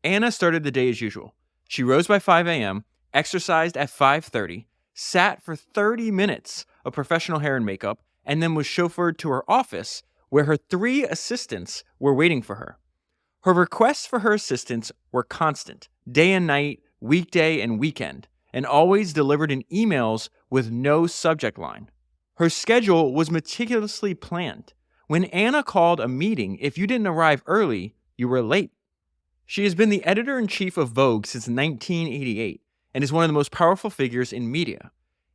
Anna started the day as usual. She rose by 5 a.m., exercised at 5:30, sat for 30 minutes of professional hair and makeup, and then was chauffeured to her office where her 3 assistants were waiting for her. Her requests for her assistants were constant, day and night, weekday and weekend, and always delivered in emails with no subject line. Her schedule was meticulously planned. When Anna called a meeting, if you didn't arrive early, you were late. She has been the editor-in-chief of Vogue since 1988 and is one of the most powerful figures in media.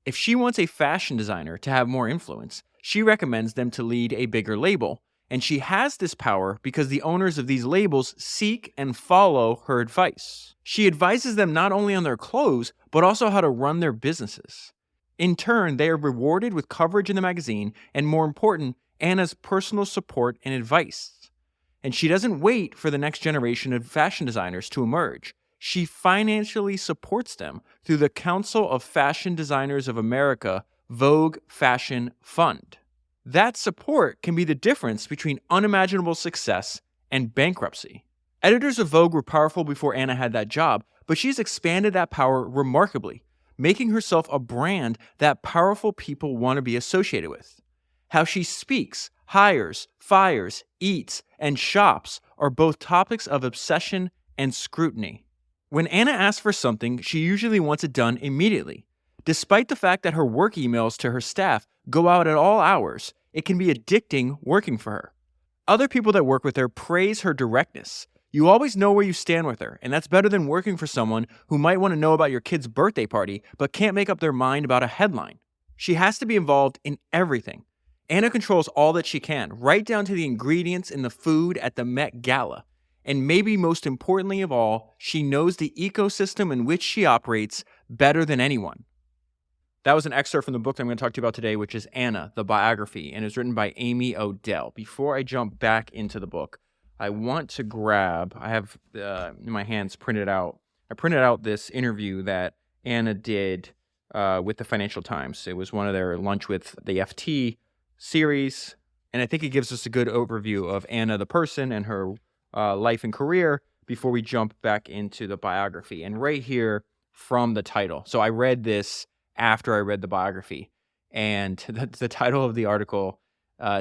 If she wants a fashion designer to have more influence, she recommends them to lead a bigger label, and she has this power because the owners of these labels seek and follow her advice. She advises them not only on their clothes, but also how to run their businesses. In turn, they are rewarded with coverage in the magazine and, more important, Anna's personal support and advice. And she doesn't wait for the next generation of fashion designers to emerge. She financially supports them through the Council of Fashion Designers of America Vogue Fashion Fund. That support can be the difference between unimaginable success and bankruptcy. Editors of Vogue were powerful before Anna had that job, but she's expanded that power remarkably, making herself a brand that powerful people want to be associated with. How she speaks, hires, fires, eats, and shops are both topics of obsession and scrutiny. When Anna asks for something, she usually wants it done immediately. Despite the fact that her work emails to her staff go out at all hours, it can be addicting working for her. Other people that work with her praise her directness. You always know where you stand with her, and that's better than working for someone who might want to know about your kid's birthday party but can't make up their mind about a headline. She has to be involved in everything. Anna controls all that she can, right down to the ingredients in the food at the Met Gala. And maybe most importantly of all, she knows the ecosystem in which she operates better than anyone. That was an excerpt from the book that I'm going to talk to you about today, which is Anna, the Biography, and is written by Amy Odell. Before I jump back into the book, I want to grab, I have in my hands printed out, I printed out this interview that Anna did with the Financial Times. It was one of their Lunch with the FT series, and I think it gives us a good overview of Anna the person and her life and career before we jump back into the biography. And right here from the title. So I read this after I read the biography, and the title of the article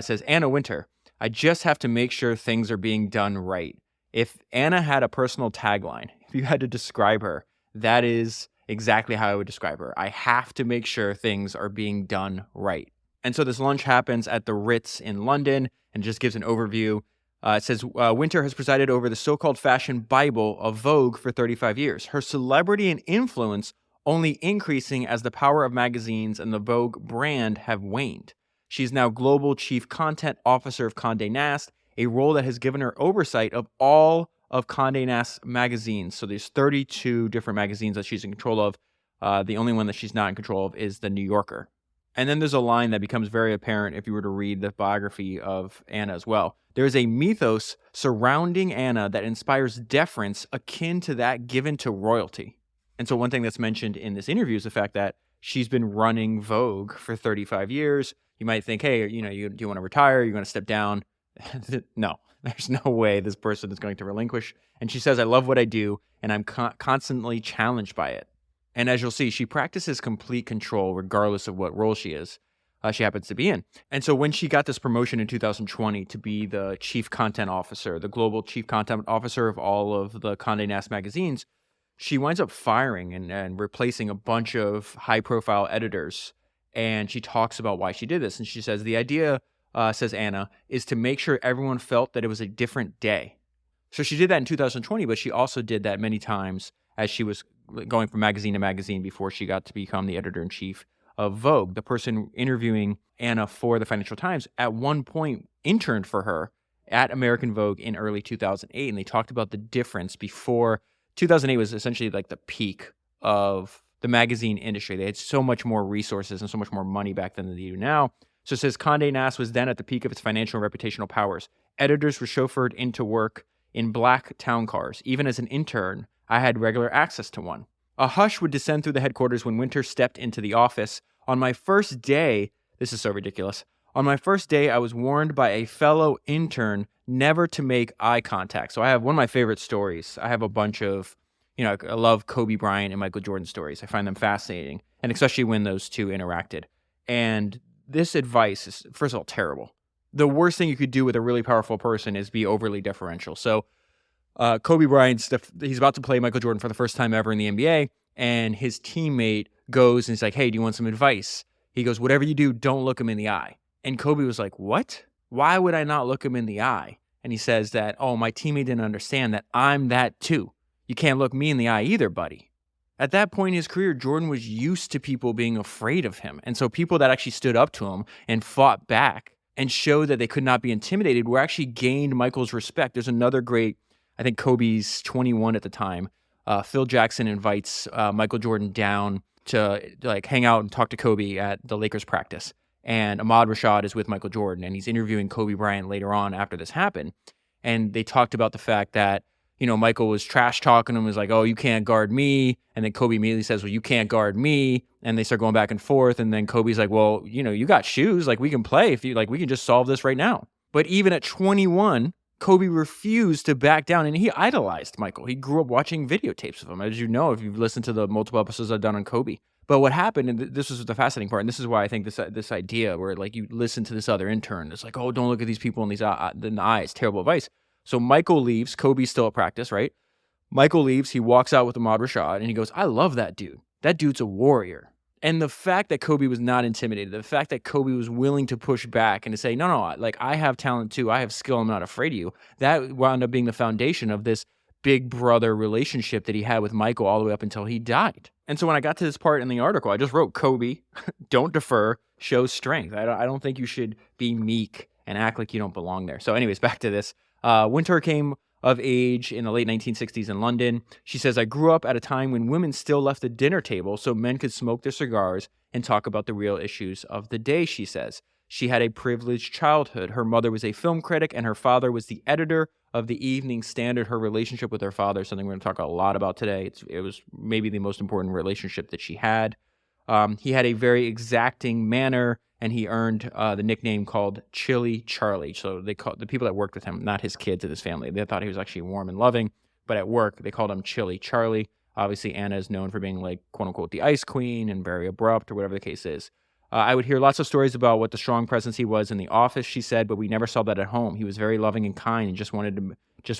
says, Anna Wintour, I just have to make sure things are being done right. If Anna had a personal tagline, if you had to describe her, that is exactly how I would describe her. I have to make sure things are being done right. And so this lunch happens at the Ritz in London and just gives an overview. It says, Wintour has presided over the so-called fashion Bible of Vogue for 35 years. Her celebrity and influence only increasing as the power of magazines and the Vogue brand have waned. She's now Global Chief Content Officer of Condé Nast, a role that has given her oversight of all of Condé Nast magazines. So there's 32 different magazines that she's in control of. The only one that she's not in control of is The New Yorker. And then there's a line that becomes very apparent if you were to read the biography of Anna as well. There is a mythos surrounding Anna that inspires deference akin to that given to royalty. And so one thing that's mentioned in this interview is the fact that she's been running Vogue for 35 years. You might think, hey, do you want to retire? You're going to step down? No, there's no way this person is going to relinquish. And she says, I love what I do, and I'm constantly challenged by it. And as you'll see, she practices complete control regardless of what role she happens to be in. And so when she got this promotion in 2020 to be the chief content officer, the global chief content officer of all of the Condé Nast magazines, she winds up firing and replacing a bunch of high-profile editors. And she talks about why she did this. And she says, the idea, says Anna, is to make sure everyone felt that it was a different day. So she did that in 2020, but she also did that many times as she was going from magazine to magazine before she got to become the editor-in-chief of Vogue. The person interviewing Anna for the Financial Times at one point interned for her at American Vogue in early 2008, and they talked about the difference before. 2008 was essentially like the peak of the magazine industry. They had so much more resources and so much more money back then than they do now. So it says Condé Nast was then at the peak of its financial and reputational powers. Editors were chauffeured into work in black town cars. Even as an intern, I had regular access to one. A hush would descend through the headquarters when Wintour stepped into the office. On my first day, this is so ridiculous. On my first day, I was warned by a fellow intern never to make eye contact. So I have one of my favorite stories. I have a bunch of, I love Kobe Bryant and Michael Jordan stories. I find them fascinating, and especially when those two interacted. And this advice is, first of all, terrible. The worst thing you could do with a really powerful person is be overly deferential. So Kobe Bryant, he's about to play Michael Jordan for the first time ever in the NBA, and his teammate goes and he's like, hey, do you want some advice? He goes, whatever you do, don't look him in the eye. And Kobe was like, what? Why would I not look him in the eye? And he says that, oh, my teammate didn't understand that I'm that too. You can't look me in the eye either, buddy. At that point in his career, Jordan was used to people being afraid of him. And so people that actually stood up to him and fought back and showed that they could not be intimidated were actually gained Michael's respect. There's another great, I think Kobe's 21 at the time. Phil Jackson invites Michael Jordan down to like hang out and talk to Kobe at the Lakers practice. And Ahmad Rashad is with Michael Jordan, and he's interviewing Kobe Bryant later on after this happened. And they talked about the fact that, Michael was trash talking him, was like, oh, you can't guard me. And then Kobe immediately says, well, you can't guard me. And they start going back and forth. And then Kobe's like, well, you got shoes. Like, we can play if you like, we can just solve this right now. But even at 21, Kobe refused to back down, and he idolized Michael. He grew up watching videotapes of him, as you know, if you've listened to the multiple episodes I've done on Kobe. But what happened, and this was the fascinating part, and this is why I think this idea where like you listen to this other intern, it's like, oh, don't look at these people in the eye. It's terrible advice. So Michael leaves. Kobe's still at practice, right? Michael leaves. He walks out with Ahmad Rashad, and he goes, I love that dude. That dude's a warrior. And the fact that Kobe was not intimidated, the fact that Kobe was willing to push back and to say, no, like I have talent too. I have skill. I'm not afraid of you. That wound up being the foundation of this big brother relationship that he had with Michael all the way up until he died. And so when I got to this part in the article, I just wrote, Kobe, don't defer, show strength. I don't think you should be meek and act like you don't belong there. So anyways, back to this. Wintour came of age in the late 1960s in London. She says, I grew up at a time when women still left the dinner table so men could smoke their cigars and talk about the real issues of the day, she says. She had a privileged childhood. Her mother was a film critic and her father was the editor of the Evening Standard. Her relationship with her father is something we're going to talk a lot about today. It was maybe the most important relationship that she had. He had a very exacting manner, and he earned the nickname called Chilly Charlie. So they called the people that worked with him, not his kids and his family. They thought he was actually warm and loving, but at work they called him Chilly Charlie. Obviously, Anna is known for being like, quote unquote, the ice queen and very abrupt or whatever the case is. I would hear lots of stories about what the strong presence he was in the office, she said, but we never saw that at home. He was very loving and kind and just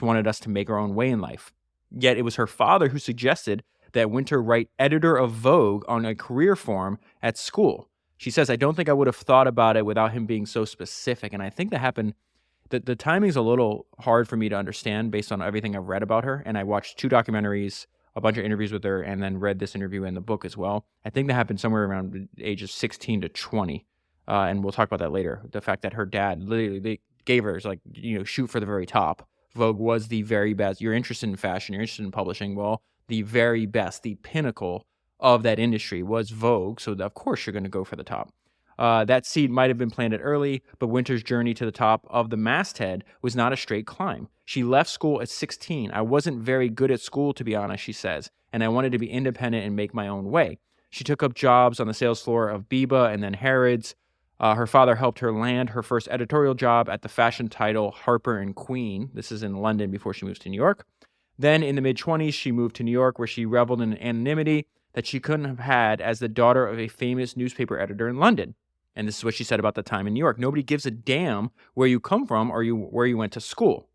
wanted us to make our own way in life. Yet it was her father who suggested that Wintour write editor of Vogue on a career form at school. She says, I don't think I would have thought about it without him being so specific. And I think that happened, the timing's a little hard for me to understand based on everything I've read about her. And I watched 2 documentaries, a bunch of interviews with her, and then read this interview in the book as well. I think that happened somewhere around the ages 16 to 20. And we'll talk about that later. The fact that her dad literally, they gave her, like, shoot for the very top. Vogue was the very best. You're interested in fashion, you're interested in publishing. Well, the very best, the pinnacle of that industry was Vogue. So of course you're going to go for the top. That seed might have been planted early, but Wintour's journey to the top of the masthead was not a straight climb. She left school at 16. I wasn't very good at school, to be honest, she says, and I wanted to be independent and make my own way. She took up jobs on the sales floor of Biba and then Harrods. Her father helped her land her first editorial job at the fashion title Harper and Queen. This is in London before she moves to New York. Then in the mid-20s, she moved to New York, where she reveled in anonymity that she couldn't have had as the daughter of a famous newspaper editor in London. And this is what she said about the time in New York. Nobody gives a damn where you come from or where you went to school.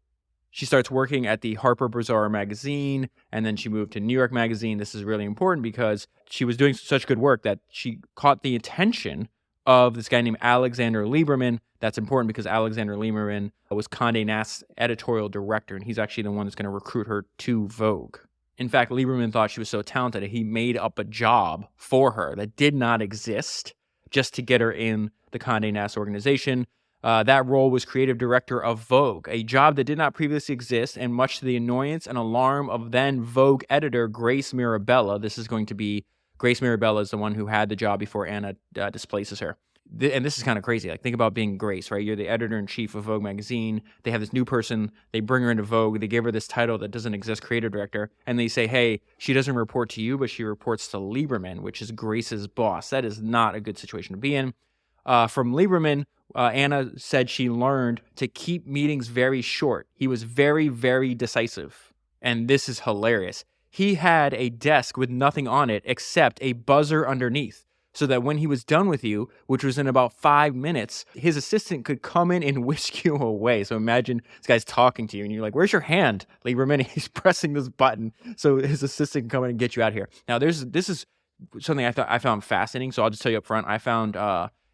She starts working at the Harper Bazaar magazine, and then she moved to New York Magazine. This is really important because she was doing such good work that she caught the attention of this guy named Alexander Lieberman. That's important because Alexander Lieberman was Condé Nast's editorial director, and he's actually the one that's going to recruit her to Vogue. In fact, Lieberman thought she was so talented that he made up a job for her that did not exist just to get her in the Condé Nast organization. That role was creative director of Vogue, a job that did not previously exist, and much to the annoyance and alarm of then Vogue editor Grace Mirabella. This is going to be Grace Mirabella is the one who had the job before Anna displaces her. And this is kind of crazy. Like, think about being Grace, right? You're the editor-in-chief of Vogue magazine. They have this new person. They bring her into Vogue. They give her this title that doesn't exist, creative director. And they say, hey, she doesn't report to you, but she reports to Lieberman, which is Grace's boss. That is not a good situation to be in. From Lieberman, Anna said she learned to keep meetings very short. He was very, very decisive. And this is hilarious. He had a desk with nothing on it except a buzzer underneath, so that when he was done with you, which was in about 5 minutes, his assistant could come in and whisk you away. So imagine this guy's talking to you and you're like, where's your hand, Lieberman? And he's pressing this button so his assistant can come in and get you out of here. Now, this is something I found fascinating. So I'll just tell you up front, I found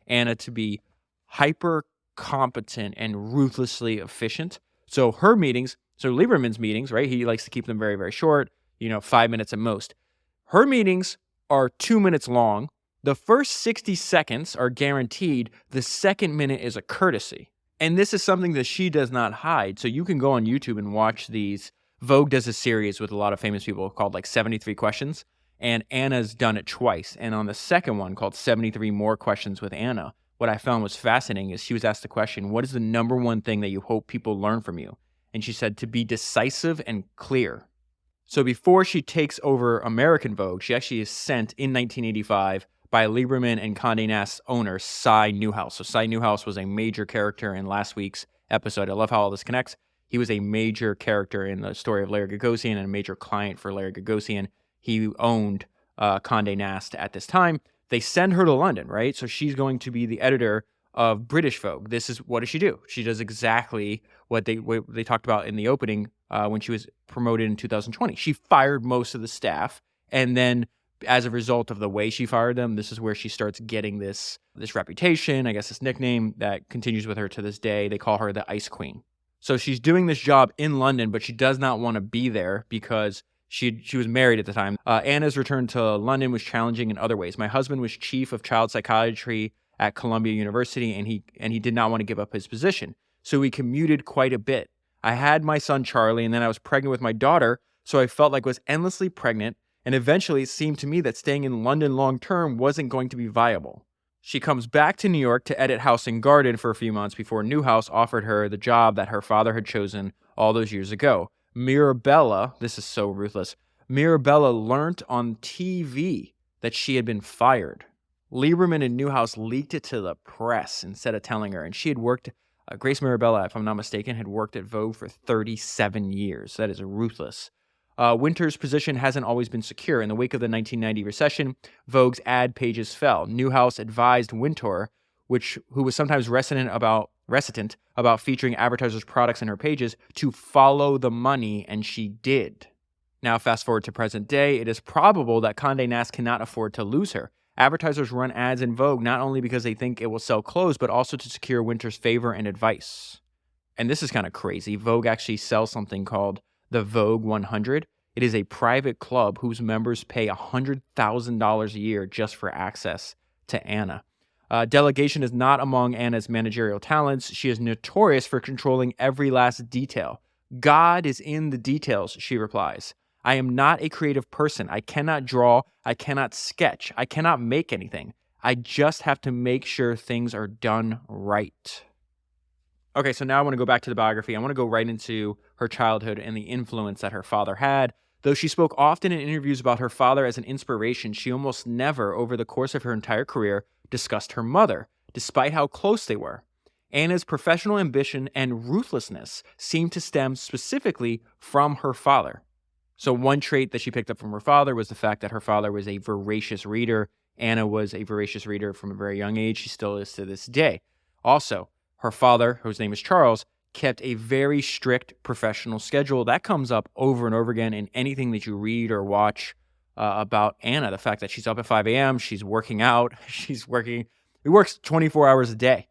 Anna to be hyper competent and ruthlessly efficient. So her meetings, so Lieberman's meetings, right? He likes to keep them very, very short, 5 minutes at most. Her meetings are 2 minutes long. The first 60 seconds are guaranteed. The second minute is a courtesy. And this is something that she does not hide. So you can go on YouTube and watch these. Vogue does a series with a lot of famous people called like 73 Questions. And Anna's done it twice. And on the second one called 73 More Questions with Anna, what I found was fascinating is she was asked the question, what is the number one thing that you hope people learn from you? And she said, to be decisive and clear. So before she takes over American Vogue, she actually is sent in 1985 by Lieberman and Condé Nast's owner, Cy Newhouse. So Cy Newhouse was a major character in last week's episode. I love how all this connects. He was a major character in the story of Larry Gagosian and a major client for Larry Gagosian. He owned Condé Nast at this time. They send her to London, right? So she's going to be the editor of British Vogue. What does she do? She does exactly what they talked about in the opening when she was promoted in 2020. She fired most of the staff, and then as a result of the way she fired them, this is where she starts getting this reputation, I guess this nickname that continues with her to this day. They call her the Ice Queen. So she's doing this job in London, but she does not want to be there because she was married at the time. Anna's return to London was challenging in other ways. My husband was chief of child psychiatry at Columbia University, and he did not want to give up his position. So we commuted quite a bit. I had my son Charlie, and then I was pregnant with my daughter, so I felt like I was endlessly pregnant. And eventually it seemed to me that staying in London long-term wasn't going to be viable. She comes back to New York to edit House and Garden for a few months before Newhouse offered her the job that her father had chosen all those years ago. Mirabella, this is so ruthless, Mirabella learnt on TV that she had been fired. Lieberman and Newhouse leaked it to the press instead of telling her, and she had worked, Grace Mirabella, if I'm not mistaken, had worked at Vogue for 37 years. That is ruthless. Wintour's position hasn't always been secure. In the wake of the 1990 recession, Vogue's ad pages fell. Newhouse advised Wintour, who was sometimes reticent about featuring advertisers' products in her pages, to follow the money, and she did. Now, fast forward to present day, it is probable that Condé Nast cannot afford to lose her. Advertisers run ads in Vogue not only because they think it will sell clothes, but also to secure Wintour's favor and advice. And this is kind of crazy. Vogue actually sells something called the Vogue 100. It is a private club whose members pay $100,000 a year just for access to Anna. Delegation is not among Anna's managerial talents. She is notorious for controlling every last detail. God is in the details, she replies. I am not a creative person. I cannot draw. I cannot sketch. I cannot make anything. I just have to make sure things are done right. Okay, so now I want to go back to the biography. I want to go right into her childhood and the influence that her father had. Though she spoke often in interviews about her father as an inspiration, she almost never, over the course of her entire career, discussed her mother, despite how close they were. Anna's professional ambition and ruthlessness seemed to stem specifically from her father. So one trait that she picked up from her father was the fact that her father was a voracious reader. Anna was a voracious reader from a very young age. She still is to this day. Also, her father, whose name is Charles, kept a very strict professional schedule. That comes up over and over again in anything that you read or watch about Anna. The fact that she's up at 5 a.m., she's working out, he works 24 hours a day.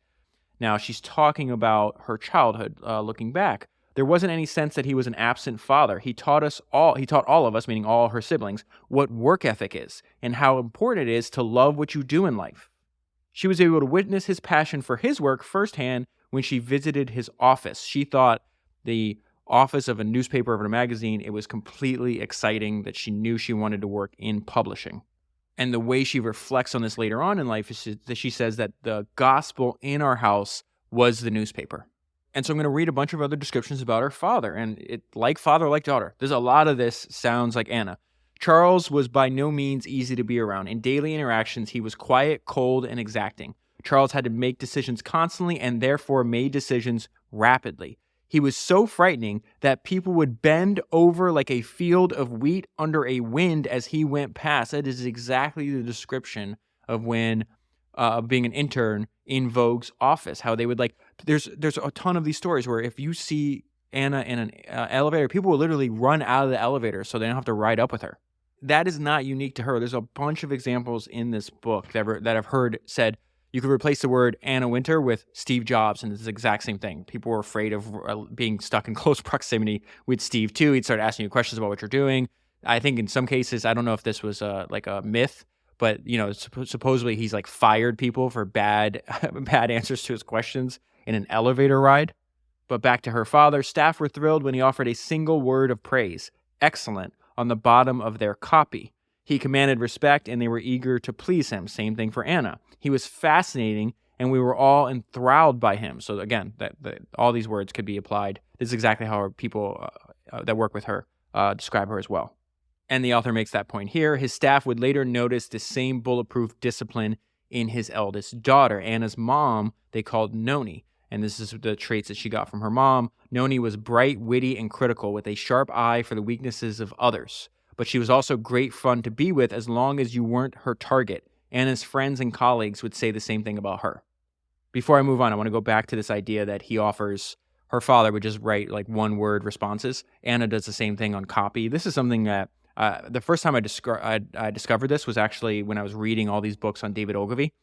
Now, she's talking about her childhood, looking back. There wasn't any sense that he was an absent father. He taught all of us, meaning all her siblings, what work ethic is and how important it is to love what you do in life. She was able to witness his passion for his work firsthand when she visited his office. She thought the office of a newspaper or a magazine, it was completely exciting, that she knew she wanted to work in publishing. And the way she reflects on this later on in life is that she says that the gospel in our house was the newspaper. And so I'm going to read a bunch of other descriptions about her father. And it, like father, like daughter. There's a lot of this sounds like Anna. Charles was by no means easy to be around. In daily interactions, he was quiet, cold, and exacting. Charles had to make decisions constantly and therefore made decisions rapidly. He was so frightening that people would bend over like a field of wheat under a wind as he went past. That is exactly the description of when being an intern in Vogue's office. How they would there's a ton of these stories where if you see Anna in an elevator, people will literally run out of the elevator so they don't have to ride up with her. That is not unique to her. There's a bunch of examples in this book that I've heard said you could replace the word Anna Wintour with Steve Jobs, and it's the exact same thing. People were afraid of being stuck in close proximity with Steve, too. He'd start asking you questions about what you're doing. I think in some cases, I don't know if this was like a myth, but supposedly he's fired people for bad answers to his questions in an elevator ride. But back to her father, staff were thrilled when he offered a single word of praise, excellent, on the bottom of their copy. He commanded respect, and they were eager to please him. Same thing for Anna. He was fascinating, and we were all enthralled by him. So again, all these words could be applied. This is exactly how people that work with her describe her as well. And the author makes that point here. His staff would later notice the same bulletproof discipline in his eldest daughter. Anna's mom, they called Noni. And this is the traits that she got from her mom. Noni was bright, witty, and critical with a sharp eye for the weaknesses of others. But she was also great fun to be with as long as you weren't her target. Anna's friends and colleagues would say the same thing about her. Before I move on, I want to go back to this idea that he offers her father would just write one-word responses. Anna does the same thing on copy. This is something that the first time I discovered this was actually when I was reading all these books on David Ogilvy.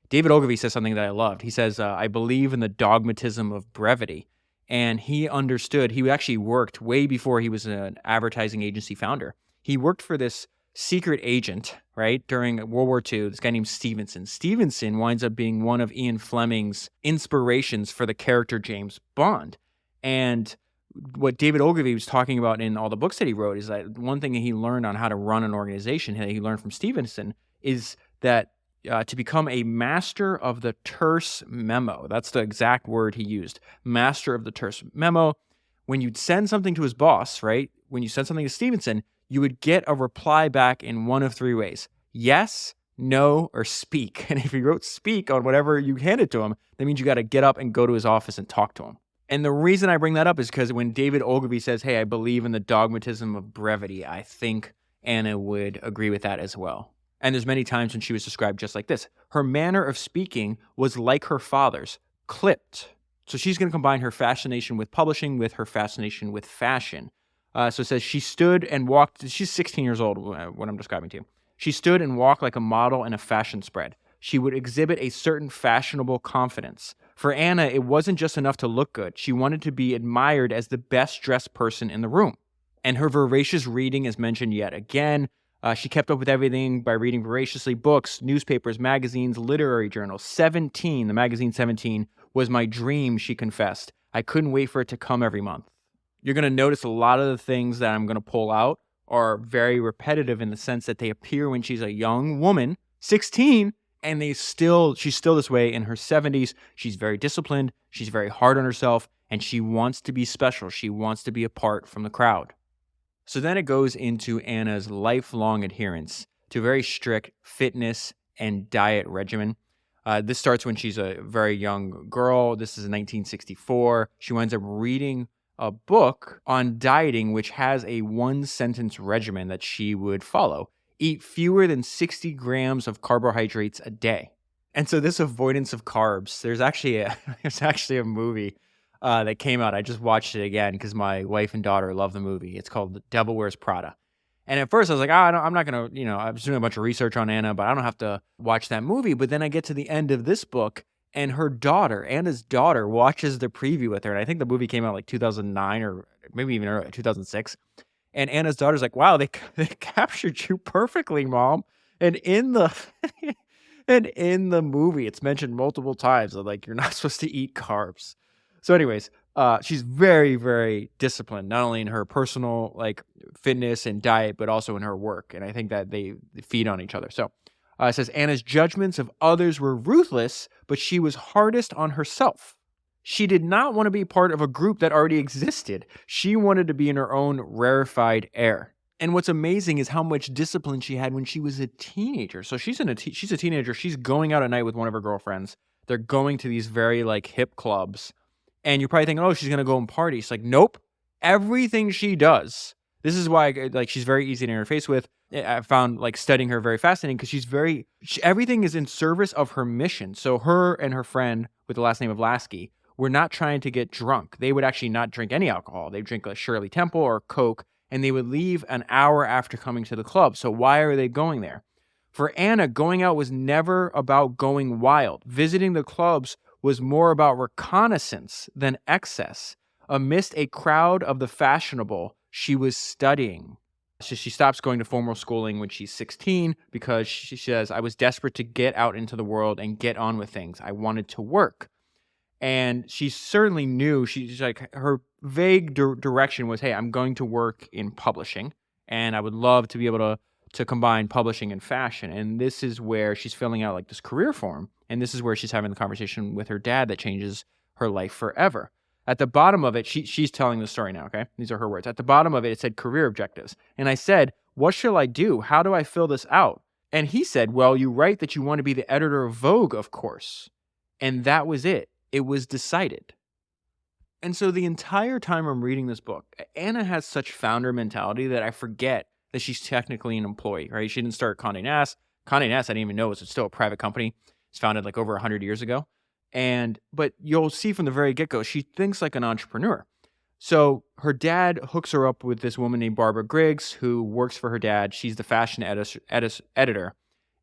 David Ogilvy says something that I loved. He says, I believe in the dogmatism of brevity. And he understood, he actually worked way before he was an advertising agency founder. He worked for this secret agent, right, during World War II, this guy named Stevenson. Stevenson winds up being one of Ian Fleming's inspirations for the character James Bond. And what David Ogilvy was talking about in all the books that he wrote is that one thing that he learned on how to run an organization, that he learned from Stevenson, is that to become a master of the terse memo. That's the exact word he used, master of the terse memo. When you'd send something to his boss, right, when you send something to Stevenson, you would get a reply back in one of three ways: yes, no, or speak. And if he wrote speak on whatever you handed to him, that means you got to get up and go to his office and talk to him. And the reason I bring that up is because when David Ogilvy says, hey, I believe in the dogmatism of brevity, I think Anna would agree with that as well. And there's many times when she was described just like this. Her manner of speaking was like her father's, clipped. So she's going to combine her fascination with publishing with her fascination with fashion. So it says she stood and walked. She's 16 years old, what I'm describing to you. She stood and walked like a model in a fashion spread. She would exhibit a certain fashionable confidence. For Anna, it wasn't just enough to look good. She wanted to be admired as the best dressed person in the room. And her voracious reading is mentioned yet again. She kept up with everything by reading voraciously: books, newspapers, magazines, literary journals. 17, the magazine 17, was my dream, she confessed. I couldn't wait for it to come every month. You're going to notice a lot of the things that I'm going to pull out are very repetitive in the sense that they appear when she's a young woman, 16, and she's still this way in her 70s. She's very disciplined. She's very hard on herself, and she wants to be special. She wants to be apart from the crowd. So then it goes into Anna's lifelong adherence to a very strict fitness and diet regimen. This starts when she's a very young girl. This is in 1964. She winds up reading a book on dieting, which has a one-sentence regimen that she would follow. Eat fewer than 60 grams of carbohydrates a day. And so this avoidance of carbs, there's actually a movie that came out. I just watched it again because my wife and daughter love the movie. It's called Devil Wears Prada. And at first I was like, I'm not going to, I was doing a bunch of research on Anna, but I don't have to watch that movie. But then I get to the end of this book, and her daughter, Anna's daughter, watches the preview with her. And I think the movie came out like 2009 or maybe even early, 2006. And Anna's daughter's like, wow, they captured you perfectly, Mom. And in the movie, it's mentioned multiple times that you're not supposed to eat carbs. So anyways, she's very, very disciplined, not only in her personal fitness and diet, but also in her work. And I think that they feed on each other. So it says Anna's judgments of others were ruthless, but she was hardest on herself. She did not want to be part of a group that already existed. She wanted to be in her own rarefied air. And what's amazing is how much discipline she had when she was a teenager. So she's a teenager. She's going out at night with one of her girlfriends. They're going to these very like hip clubs. And you're probably thinking, oh, she's going to go and party. It's like, nope. Everything she does. This is why like she's very easy to interface with. I found like studying her very fascinating because everything is in service of her mission. So her and her friend with the last name of Lasky were not trying to get drunk. They would actually not drink any alcohol. They'd drink like Shirley Temple or Coke, and they would leave an hour after coming to the club. So why are they going there? For Anna, going out was never about going wild. Visiting the clubs was more about reconnaissance than excess. Amidst a crowd of the fashionable, she was studying. So she stops going to formal schooling when she's 16 because she says, I was desperate to get out into the world and get on with things. I wanted to work. And she certainly knew, she's like, her vague direction was, hey, I'm going to work in publishing, and I would love to be able to combine publishing and fashion. And this is where she's filling out like this career form. And this is where she's having the conversation with her dad that changes her life forever. At the bottom of it, she's telling the story now, okay? These are her words. At the bottom of it, it said career objectives. And I said, what shall I do? How do I fill this out? And he said, well, you write that you want to be the editor of Vogue, of course. And that was it. It was decided. And so the entire time I'm reading this book, Anna has such founder mentality that I forget that she's technically an employee, right? She didn't start Condé Nast. Condé Nast, I didn't even know, was still a private company. It's founded like over 100 years ago. But you'll see from the very get-go, she thinks like an entrepreneur. So her dad hooks her up with this woman named Barbara Griggs, who works for her dad. She's the fashion editor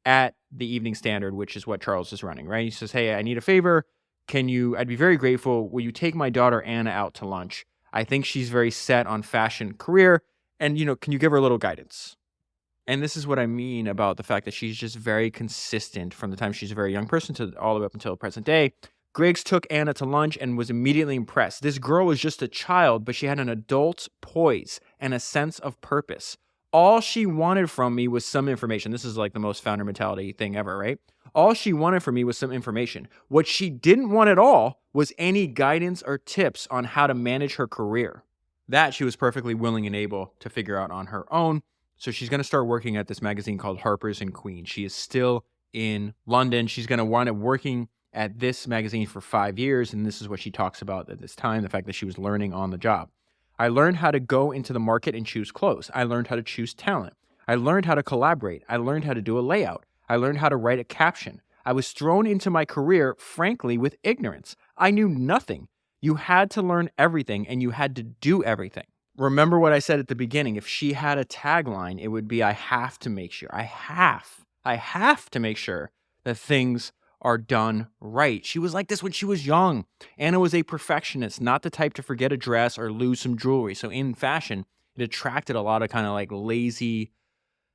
at the Evening Standard, which is what Charles is running, right? He says, hey, I need a favor. I'd be very grateful. Will you take my daughter Anna out to lunch? I think she's very set on fashion career. And, can you give her a little guidance? And this is what I mean about the fact that she's just very consistent from the time she's a very young person to all the way up until the present day. Griggs took Anna to lunch and was immediately impressed. This girl was just a child, but she had an adult's poise and a sense of purpose. All she wanted from me was some information. This is like the most founder mentality thing ever, right? All she wanted from me was some information. What she didn't want at all was any guidance or tips on how to manage her career. That she was perfectly willing and able to figure out on her own. So she's going to start working at this magazine called Harper's and Queen. She is still in London. She's going to wind up working at this magazine for 5 years. And this is what she talks about at this time, the fact that she was learning on the job. I learned how to go into the market and choose clothes. I learned how to choose talent. I learned how to collaborate. I learned how to do a layout. I learned how to write a caption. I was thrown into my career, frankly, with ignorance. I knew nothing. You had to learn everything and you had to do everything. Remember what I said at the beginning. If she had a tagline, it would be, I have to make sure. I have to make sure that things are done right. She was like this when she was young. Anna was a perfectionist, not the type to forget a dress or lose some jewelry. So in fashion, it attracted a lot of kind of like lazy,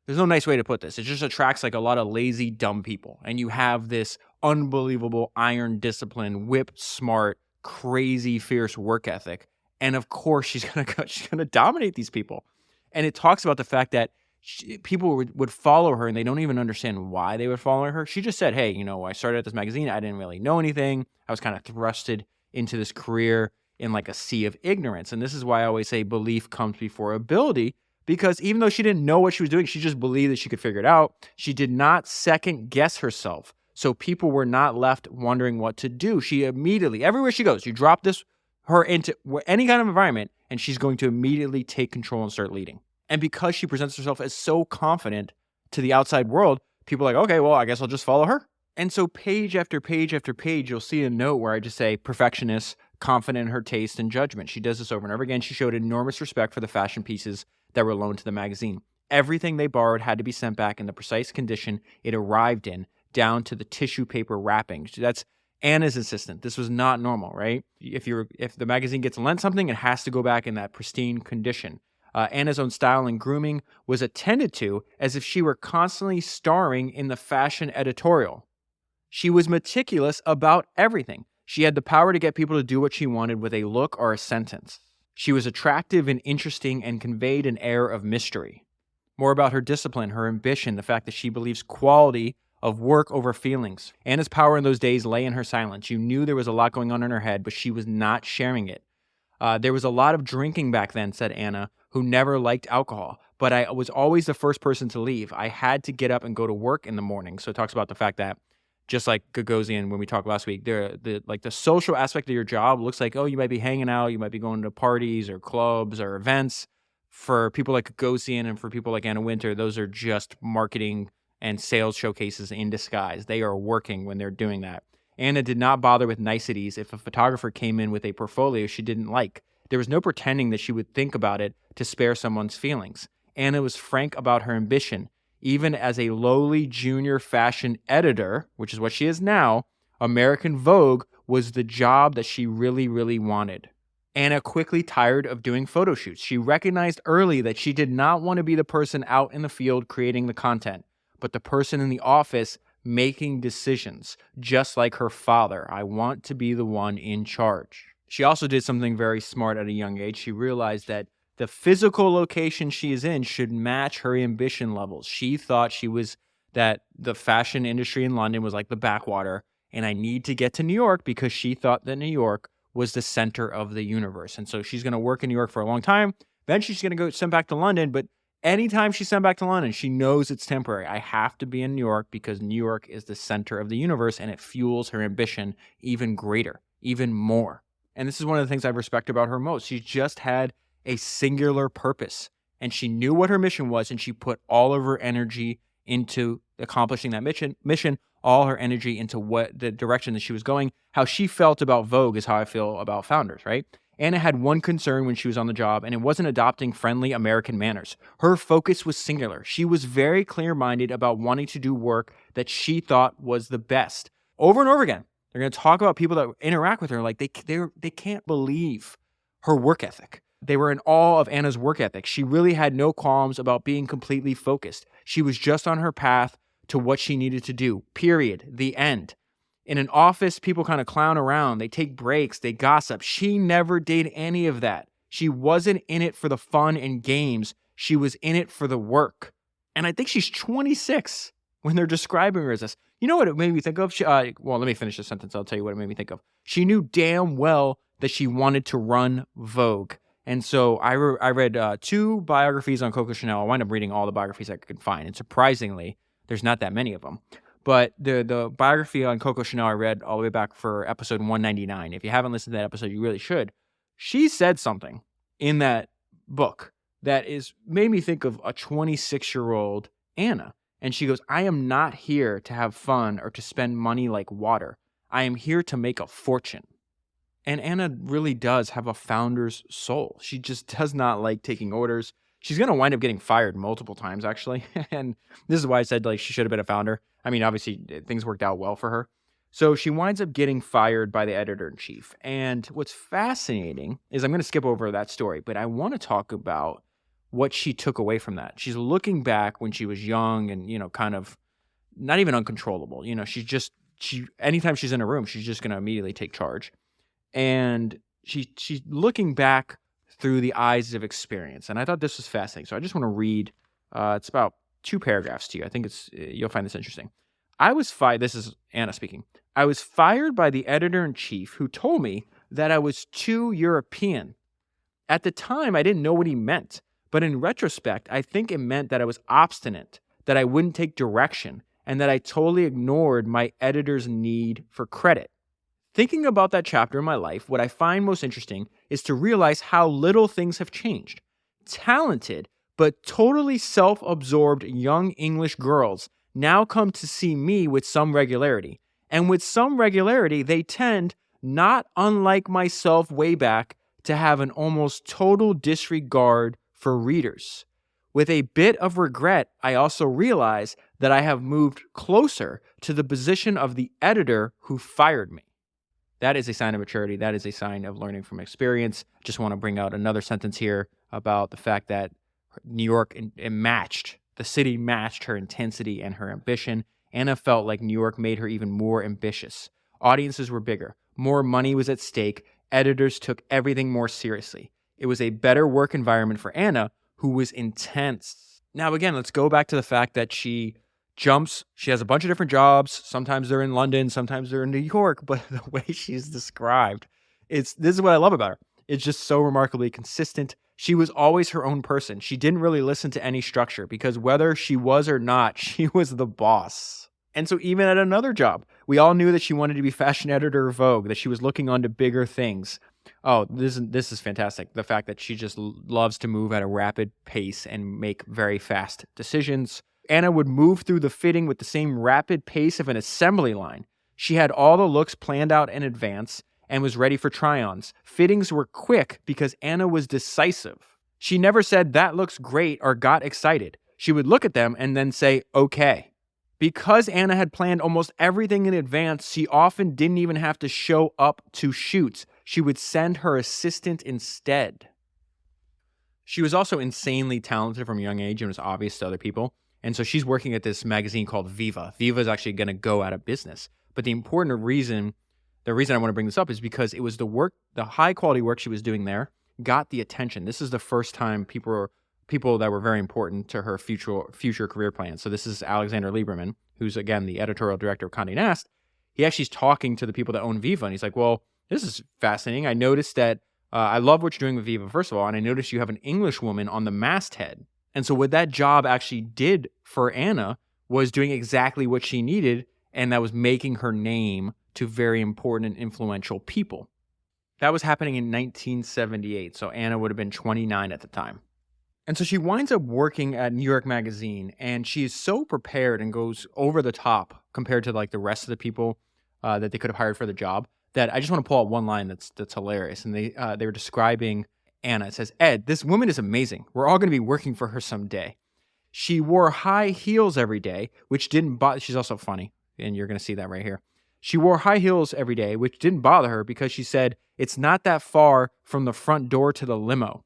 there's no nice way to put this. It just attracts like a lot of lazy, dumb people. And you have this unbelievable iron discipline, whip smart, crazy, fierce work ethic. And of course, she's gonna dominate these people. And it talks about the fact that people would follow her and they don't even understand why they would follow her. She just said, hey, I started at this magazine. I didn't really know anything. I was kind of thrusted into this career in like a sea of ignorance. And this is why I always say belief comes before ability, because even though she didn't know what she was doing, she just believed that she could figure it out. She did not second guess herself. So people were not left wondering what to do. She immediately, everywhere she goes, you drop her into any kind of environment, and she's going to immediately take control and start leading. And because she presents herself as so confident to the outside world, people are like, okay, well, I guess I'll just follow her. And so page after page after page, you'll see a note where I just say perfectionist, confident in her taste and judgment. She does this over and over again. She showed enormous respect for the fashion pieces that were loaned to the magazine. Everything they borrowed had to be sent back in the precise condition it arrived in, down to the tissue paper wrapping. That's Anna's assistant. This was not normal, right? If the magazine gets lent something, it has to go back in that pristine condition. Anna's own style and grooming was attended to as if she were constantly starring in the fashion editorial. She was meticulous about everything. She had the power to get people to do what she wanted with a look or a sentence. She was attractive and interesting and conveyed an air of mystery. More about her discipline, her ambition, the fact that she believes quality of work over feelings. Anna's power in those days lay in her silence. You knew there was a lot going on in her head, but she was not sharing it. There was a lot of drinking back then, said Anna, who never liked alcohol, but I was always the first person to leave. I had to get up and go to work in the morning. So it talks about the fact that just like Gagosian when we talked last week. The social aspect of your job looks like, oh, you might be hanging out, you might be going to parties or clubs or events. For people like Gagosian and for people like Anna Wintour, those are just marketing and sales showcases in disguise. They are working when they're doing that. Anna did not bother with niceties if a photographer came in with a portfolio she didn't like. There was no pretending that she would think about it to spare someone's feelings. Anna was frank about her ambition. Even as a lowly junior fashion editor, which is what she is now, American Vogue was the job that she really, really wanted. Anna quickly tired of doing photo shoots. She recognized early that she did not want to be the person out in the field creating the content, but the person in the office making decisions, just like her father. I want to be the one in charge. She also did something very smart at a young age. She realized that the physical location she is in should match her ambition levels. She thought that the fashion industry in London was like the backwater, and I need to get to New York because she thought that New York was the center of the universe. And so she's going to work in New York for a long time. Eventually she's going to go sent back to London, but anytime she's sent back to London, she knows it's temporary. I have to be in New York because New York is the center of the universe, and it fuels her ambition even greater, even more. And this is one of the things I respect about her most. She just had a singular purpose, and she knew what her mission was, and she put all of her energy into accomplishing that mission, all her energy into what the direction that she was going. How she felt about Vogue is how I feel about founders, right? Anna had one concern when she was on the job, and it wasn't adopting friendly American manners. Her focus was singular. She was very clear-minded about wanting to do work that she thought was the best. Over and over again, they're going to talk about people that interact with her like they can't believe her work ethic. They were in awe of Anna's work ethic. She really had no qualms about being completely focused. She was just on her path to what she needed to do, period, the end. In an office, people kind of clown around. They take breaks. They gossip. She never did any of that. She wasn't in it for the fun and games. She was in it for the work. And I think she's 26 when they're describing her as this. You know what it made me think of? Well, let me finish the sentence. I'll tell you what it made me think of. She knew damn well that she wanted to run Vogue. And so I read 2 biographies on Coco Chanel. I wound up reading all the biographies I could find. And surprisingly, there's not that many of them. But the biography on Coco Chanel I read all the way back for episode 199. If you haven't listened to that episode, you really should. She said something in that book that made me think of a 26-year-old Anna. And she goes, I am not here to have fun or to spend money like water. I am here to make a fortune. And Anna really does have a founder's soul. She just does not like taking orders. She's going to wind up getting fired multiple times, actually. And this is why I said she should have been a founder. I mean, obviously, things worked out well for her. So she winds up getting fired by the editor-in-chief. And what's fascinating is I'm going to skip over that story, but I want to talk about what she took away from that. She's looking back when she was young and, kind of not even uncontrollable. Anytime she's in a room, she's just going to immediately take charge. And she's looking back through the eyes of experience. And I thought this was fascinating. So I just want to read, it's about 2 paragraphs to you. I think you'll find this interesting. This is Anna speaking. I was fired by the editor-in-chief who told me that I was too European. At the time, I didn't know what he meant. But in retrospect, I think it meant that I was obstinate, that I wouldn't take direction, and that I totally ignored my editor's need for credit. Thinking about that chapter in my life, what I find most interesting is to realize how little things have changed. Talented, but totally self-absorbed young English girls now come to see me with some regularity. And with some regularity, they tend, not unlike myself way back, to have an almost total disregard for readers. With a bit of regret, I also realize that I have moved closer to the position of the editor who fired me. That is a sign of maturity. That is a sign of learning from experience. Just want to bring out another sentence here about the fact that New York the city matched her intensity and her ambition. Anna felt like New York made her even more ambitious. Audiences were bigger. More money was at stake. Editors took everything more seriously. It was a better work environment for Anna, who was intense. Now, again, let's go back to the fact that she has a bunch of different jobs. Sometimes they're in London, sometimes they're in New York, but the way she's described, this is what I love about her. It's just so remarkably consistent. She was always her own person. She didn't really listen to any structure because whether she was or not, she was the boss. And so even at another job, we all knew that she wanted to be fashion editor of Vogue, that she was looking on to bigger things. Oh, this is fantastic. The fact that she just loves to move at a rapid pace and make very fast decisions. Anna would move through the fitting with the same rapid pace of an assembly line. She had all the looks planned out in advance and was ready for try-ons. Fittings were quick because Anna was decisive. She never said, "That looks great," or got excited. She would look at them and then say, "Okay." Because Anna had planned almost everything in advance, she often didn't even have to show up to shoots. She would send her assistant instead. She was also insanely talented from a young age and was obvious to other people. And so she's working at this magazine called Viva. Viva is actually going to go out of business. But the reason I want to bring this up is because it was the high quality work she was doing there got the attention. This is the first time people that were very important to her future career plans. So this is Alexander Lieberman, who's again the editorial director of Condé Nast. He actually is talking to the people that own Viva, and he's like, "Well, this is fascinating. I noticed that I love what you're doing with Viva, first of all, and I noticed you have an English woman on the masthead." And so what that job actually did for Anna was doing exactly what she needed, and that was making her name to very important and influential people. That was happening in 1978, so Anna would have been 29 at the time. And so she winds up working at New York Magazine, and she is so prepared and goes over the top compared to like the rest of the people that they could have hired for the job, that I just want to pull out one line that's hilarious. And they were describing Anna. It says, "Ed, this woman is amazing. We're all going to be working for her someday. She wore high heels every day, which didn't bother." She's also funny, and you're going to see that right here. "She wore high heels every day, which didn't bother her because she said, it's not that far from the front door to the limo.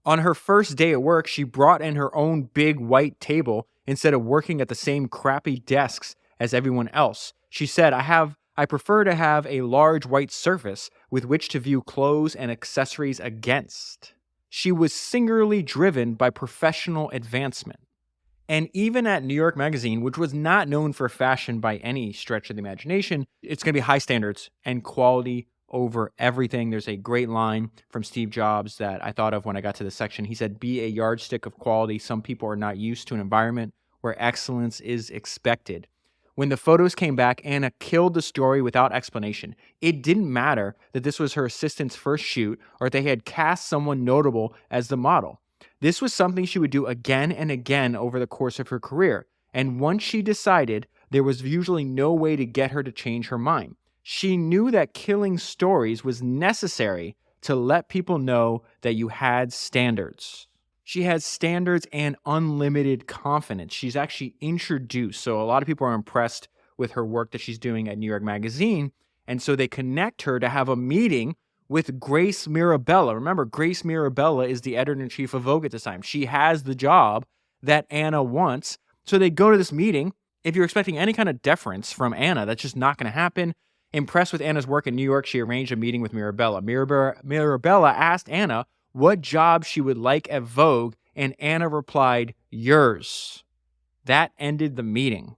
On her first day at work, she brought in her own big white table instead of working at the same crappy desks as everyone else. She said, I prefer to have a large white surface with which to view clothes and accessories against." She was singularly driven by professional advancement. And even at New York Magazine, which was not known for fashion by any stretch of the imagination, it's going to be high standards and quality over everything. There's a great line from Steve Jobs that I thought of when I got to this section. He said, "Be a yardstick of quality. Some people are not used to an environment where excellence is expected." When the photos came back, Anna killed the story without explanation. It didn't matter that this was her assistant's first shoot or they had cast someone notable as the model. This was something she would do again and again over the course of her career. And once she decided, there was usually no way to get her to change her mind. She knew that killing stories was necessary to let people know that you had standards. She has standards and unlimited confidence. She's actually introduced. So a lot of people are impressed with her work that she's doing at New York Magazine. And so they connect her to have a meeting with Grace Mirabella. Remember, Grace Mirabella is the editor-in-chief of Vogue at this time. She has the job that Anna wants. So they go to this meeting. If you're expecting any kind of deference from Anna, that's just not going to happen. Impressed with Anna's work in New York, she arranged a meeting with Mirabella. Mirabella asked Anna what job she would like at Vogue, and Anna replied, "Yours." That ended the meeting.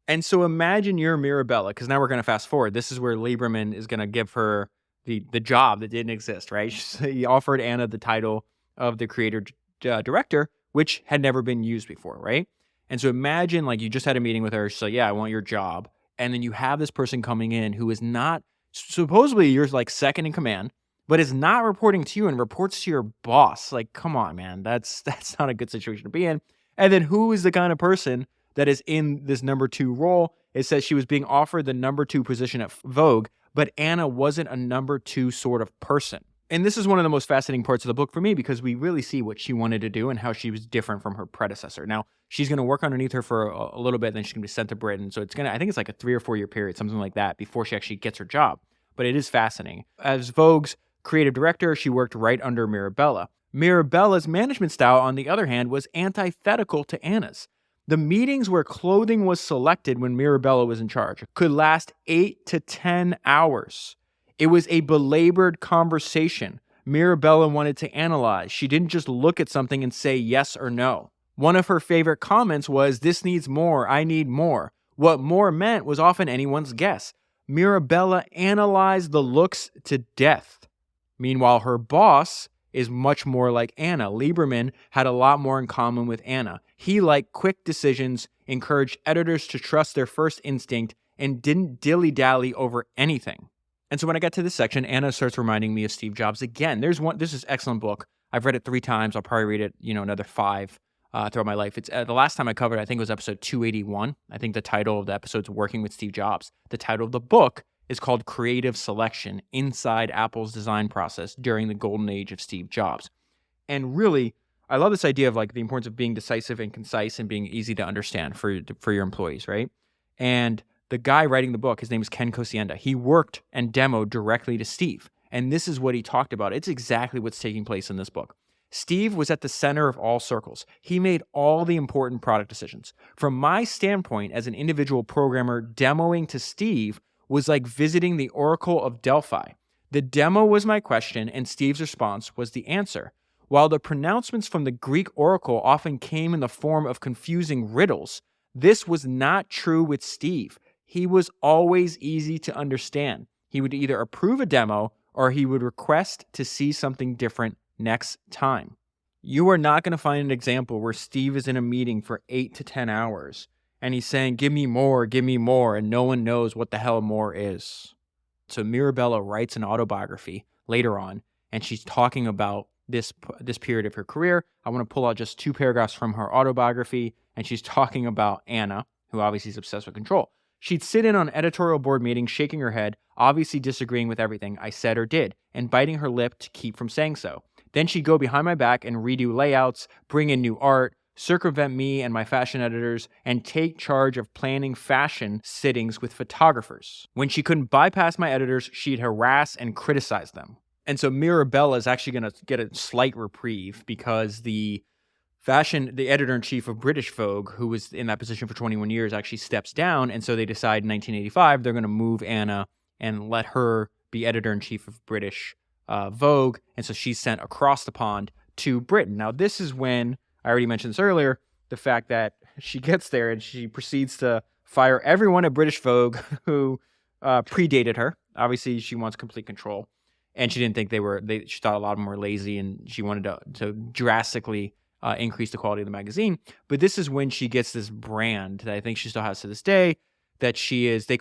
And so imagine you're Mirabella, because now we're going to fast forward. This is where Lieberman is going to give her the job that didn't exist, right? He offered Anna the title of the creator director, which had never been used before, right? And so imagine like you just had a meeting with her. She's like, "Yeah, I want your job." And then you have this person coming in who is not, supposedly you're like second in command, but is not reporting to you and reports to your boss. Like, come on, man. That's not a good situation to be in. And then who is the kind of person that is in this number 2 role? It says she was being offered the number 2 position at Vogue, but Anna wasn't a number 2 sort of person. And this is one of the most fascinating parts of the book for me because we really see what she wanted to do and how she was different from her predecessor. Now, she's going to work underneath her for a little bit, then she's going to be sent to Britain. So I think it's like a 3 or 4 year period, something like that, before she actually gets her job. But it is fascinating. As Vogue's creative director, she worked right under Mirabella. Mirabella's management style, on the other hand, was antithetical to Anna's. The meetings where clothing was selected when Mirabella was in charge could last 8 to 10 hours. It was a belabored conversation. Mirabella wanted to analyze. She didn't just look at something and say yes or no. One of her favorite comments was, "This needs more, I need more." What more meant was often anyone's guess. Mirabella analyzed the looks to death. Meanwhile, her boss is much more like Anna. Lieberman had a lot more in common with Anna. He liked quick decisions, encouraged editors to trust their first instinct, and didn't dilly-dally over anything. And so when I got to this section, Anna starts reminding me of Steve Jobs again. This is an excellent book. I've read it 3 times. I'll probably read it, another 5 throughout my life. It's the last time I covered it, I think it was episode 281. I think the title of the episode is Working with Steve Jobs. The title of the book is called Creative Selection: Inside Apple's Design Process During the Golden Age of Steve Jobs. And really, I love this idea of like the importance of being decisive and concise and being easy to understand for your employees, right? And the guy writing the book, his name is Ken Kosienda. He worked and demoed directly to Steve. And this is what he talked about. It's exactly what's taking place in this book. Steve was at the center of all circles. He made all the important product decisions. From my standpoint as an individual programmer, demoing to Steve was like visiting the Oracle of Delphi. The demo was my question, and Steve's response was the answer. While the pronouncements from the Greek oracle often came in the form of confusing riddles, this was not true with Steve. He was always easy to understand. He would either approve a demo or he would request to see something different next time. You are not going to find an example where Steve is in a meeting for 8 to 10 hours and he's saying, give me more, and no one knows what the hell more is. So Mirabella writes an autobiography later on, and she's talking about this period of her career. I want to pull out just 2 paragraphs from her autobiography, and she's talking about Anna, who obviously is obsessed with control. She'd sit in on editorial board meetings, shaking her head, obviously disagreeing with everything I said or did, and biting her lip to keep from saying so. Then she'd go behind my back and redo layouts, bring in new art, circumvent me and my fashion editors, and take charge of planning fashion sittings with photographers. When she couldn't bypass my editors, she'd harass and criticize them. And so Mirabella is actually going to get a slight reprieve because the editor-in-chief of British Vogue, who was in that position for 21 years, actually steps down. And so they decide in 1985 they're going to move Anna and let her be editor-in-chief of British Vogue. And so she's sent across the pond to Britain. Now, this is when, I already mentioned this earlier, the fact that she gets there and she proceeds to fire everyone at British Vogue who predated her. Obviously, she wants complete control. And she didn't think she thought a lot of them were lazy, and she wanted to drastically increase the quality of the magazine. But this is when she gets this brand that I think she still has to this day, that she is, these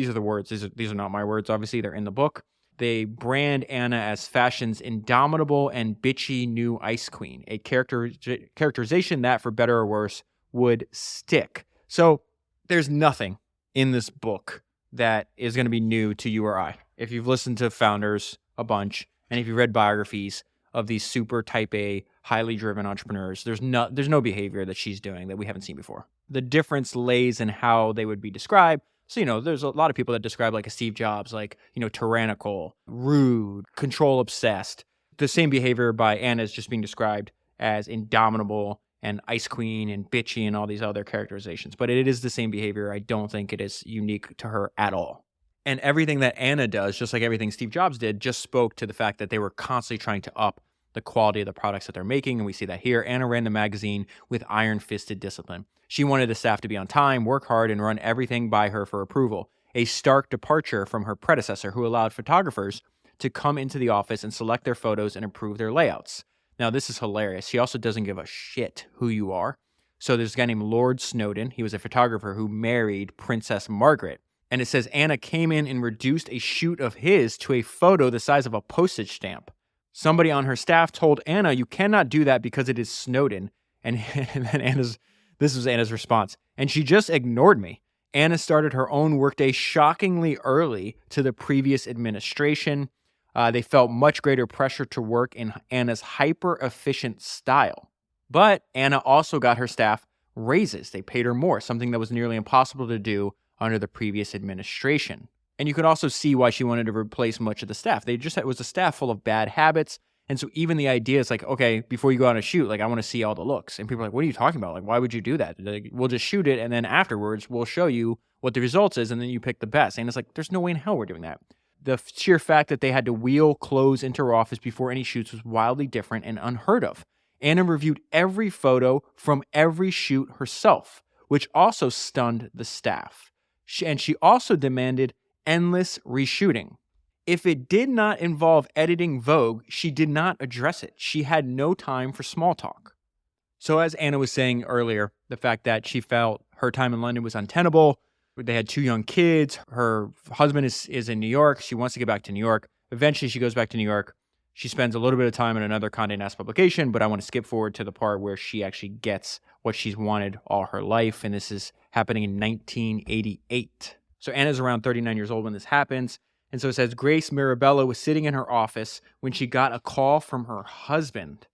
are the words, these are not my words, obviously, they're in the book. They brand Anna as fashion's indomitable and bitchy new ice queen, a characterization that, for better or worse, would stick. So there's nothing in this book that is going to be new to you or I. If you've listened to Founders a bunch, and if you've read biographies of these super type A, highly driven entrepreneurs, there's no behavior that she's doing that we haven't seen before. The difference lays in how they would be described. So, there's a lot of people that describe like a Steve Jobs, like, tyrannical, rude, control obsessed. The same behavior by Anna is just being described as indomitable and ice queen and bitchy and all these other characterizations. But it is the same behavior. I don't think it is unique to her at all. And everything that Anna does, just like everything Steve Jobs did, just spoke to the fact that they were constantly trying to up the quality of the products that they're making. And we see that here. Anna ran the magazine with iron-fisted discipline. She wanted the staff to be on time, work hard, and run everything by her for approval. A stark departure from her predecessor, who allowed photographers to come into the office and select their photos and approve their layouts. Now, this is hilarious. She also doesn't give a shit who you are. So there's a guy named Lord Snowdon. He was a photographer who married Princess Margaret. And it says Anna came in and reduced a shoot of his to a photo the size of a postage stamp. Somebody on her staff told Anna, "You cannot do that because it is Snowden." And then this was Anna's response. "And she just ignored me." Anna started her own workday shockingly early to the previous administration. They felt much greater pressure to work in Anna's hyper-efficient style. But Anna also got her staff raises. They paid her more, something that was nearly impossible to do under the previous administration. And you could also see why she wanted to replace much of the staff. It was a staff full of bad habits. And so even the idea is like, okay, before you go on a shoot, like, I want to see all the looks. And people are like, what are you talking about? Like, why would you do that? Like, we'll just shoot it, and then afterwards we'll show you what the results is, and then you pick the best. And it's like, there's no way in hell we're doing that. The sheer fact that they had to wheel clothes into her office before any shoots was wildly different and unheard of. Anna reviewed every photo from every shoot herself, which also stunned the staff. She also demanded endless reshooting. If it did not involve editing Vogue, she did not address it. She had no time for small talk. So as Anna was saying earlier, the fact that she felt her time in London was untenable. They had 2 young kids. Her husband is in New York. She wants to get back to New York. Eventually, she goes back to New York. She spends a little bit of time in another Condé Nast publication, but I want to skip forward to the part where she actually gets what she's wanted all her life, and this is happening in 1988. So Anna's around 39 years old when this happens. And so it says, Grace Mirabella was sitting in her office when she got a call from her husband.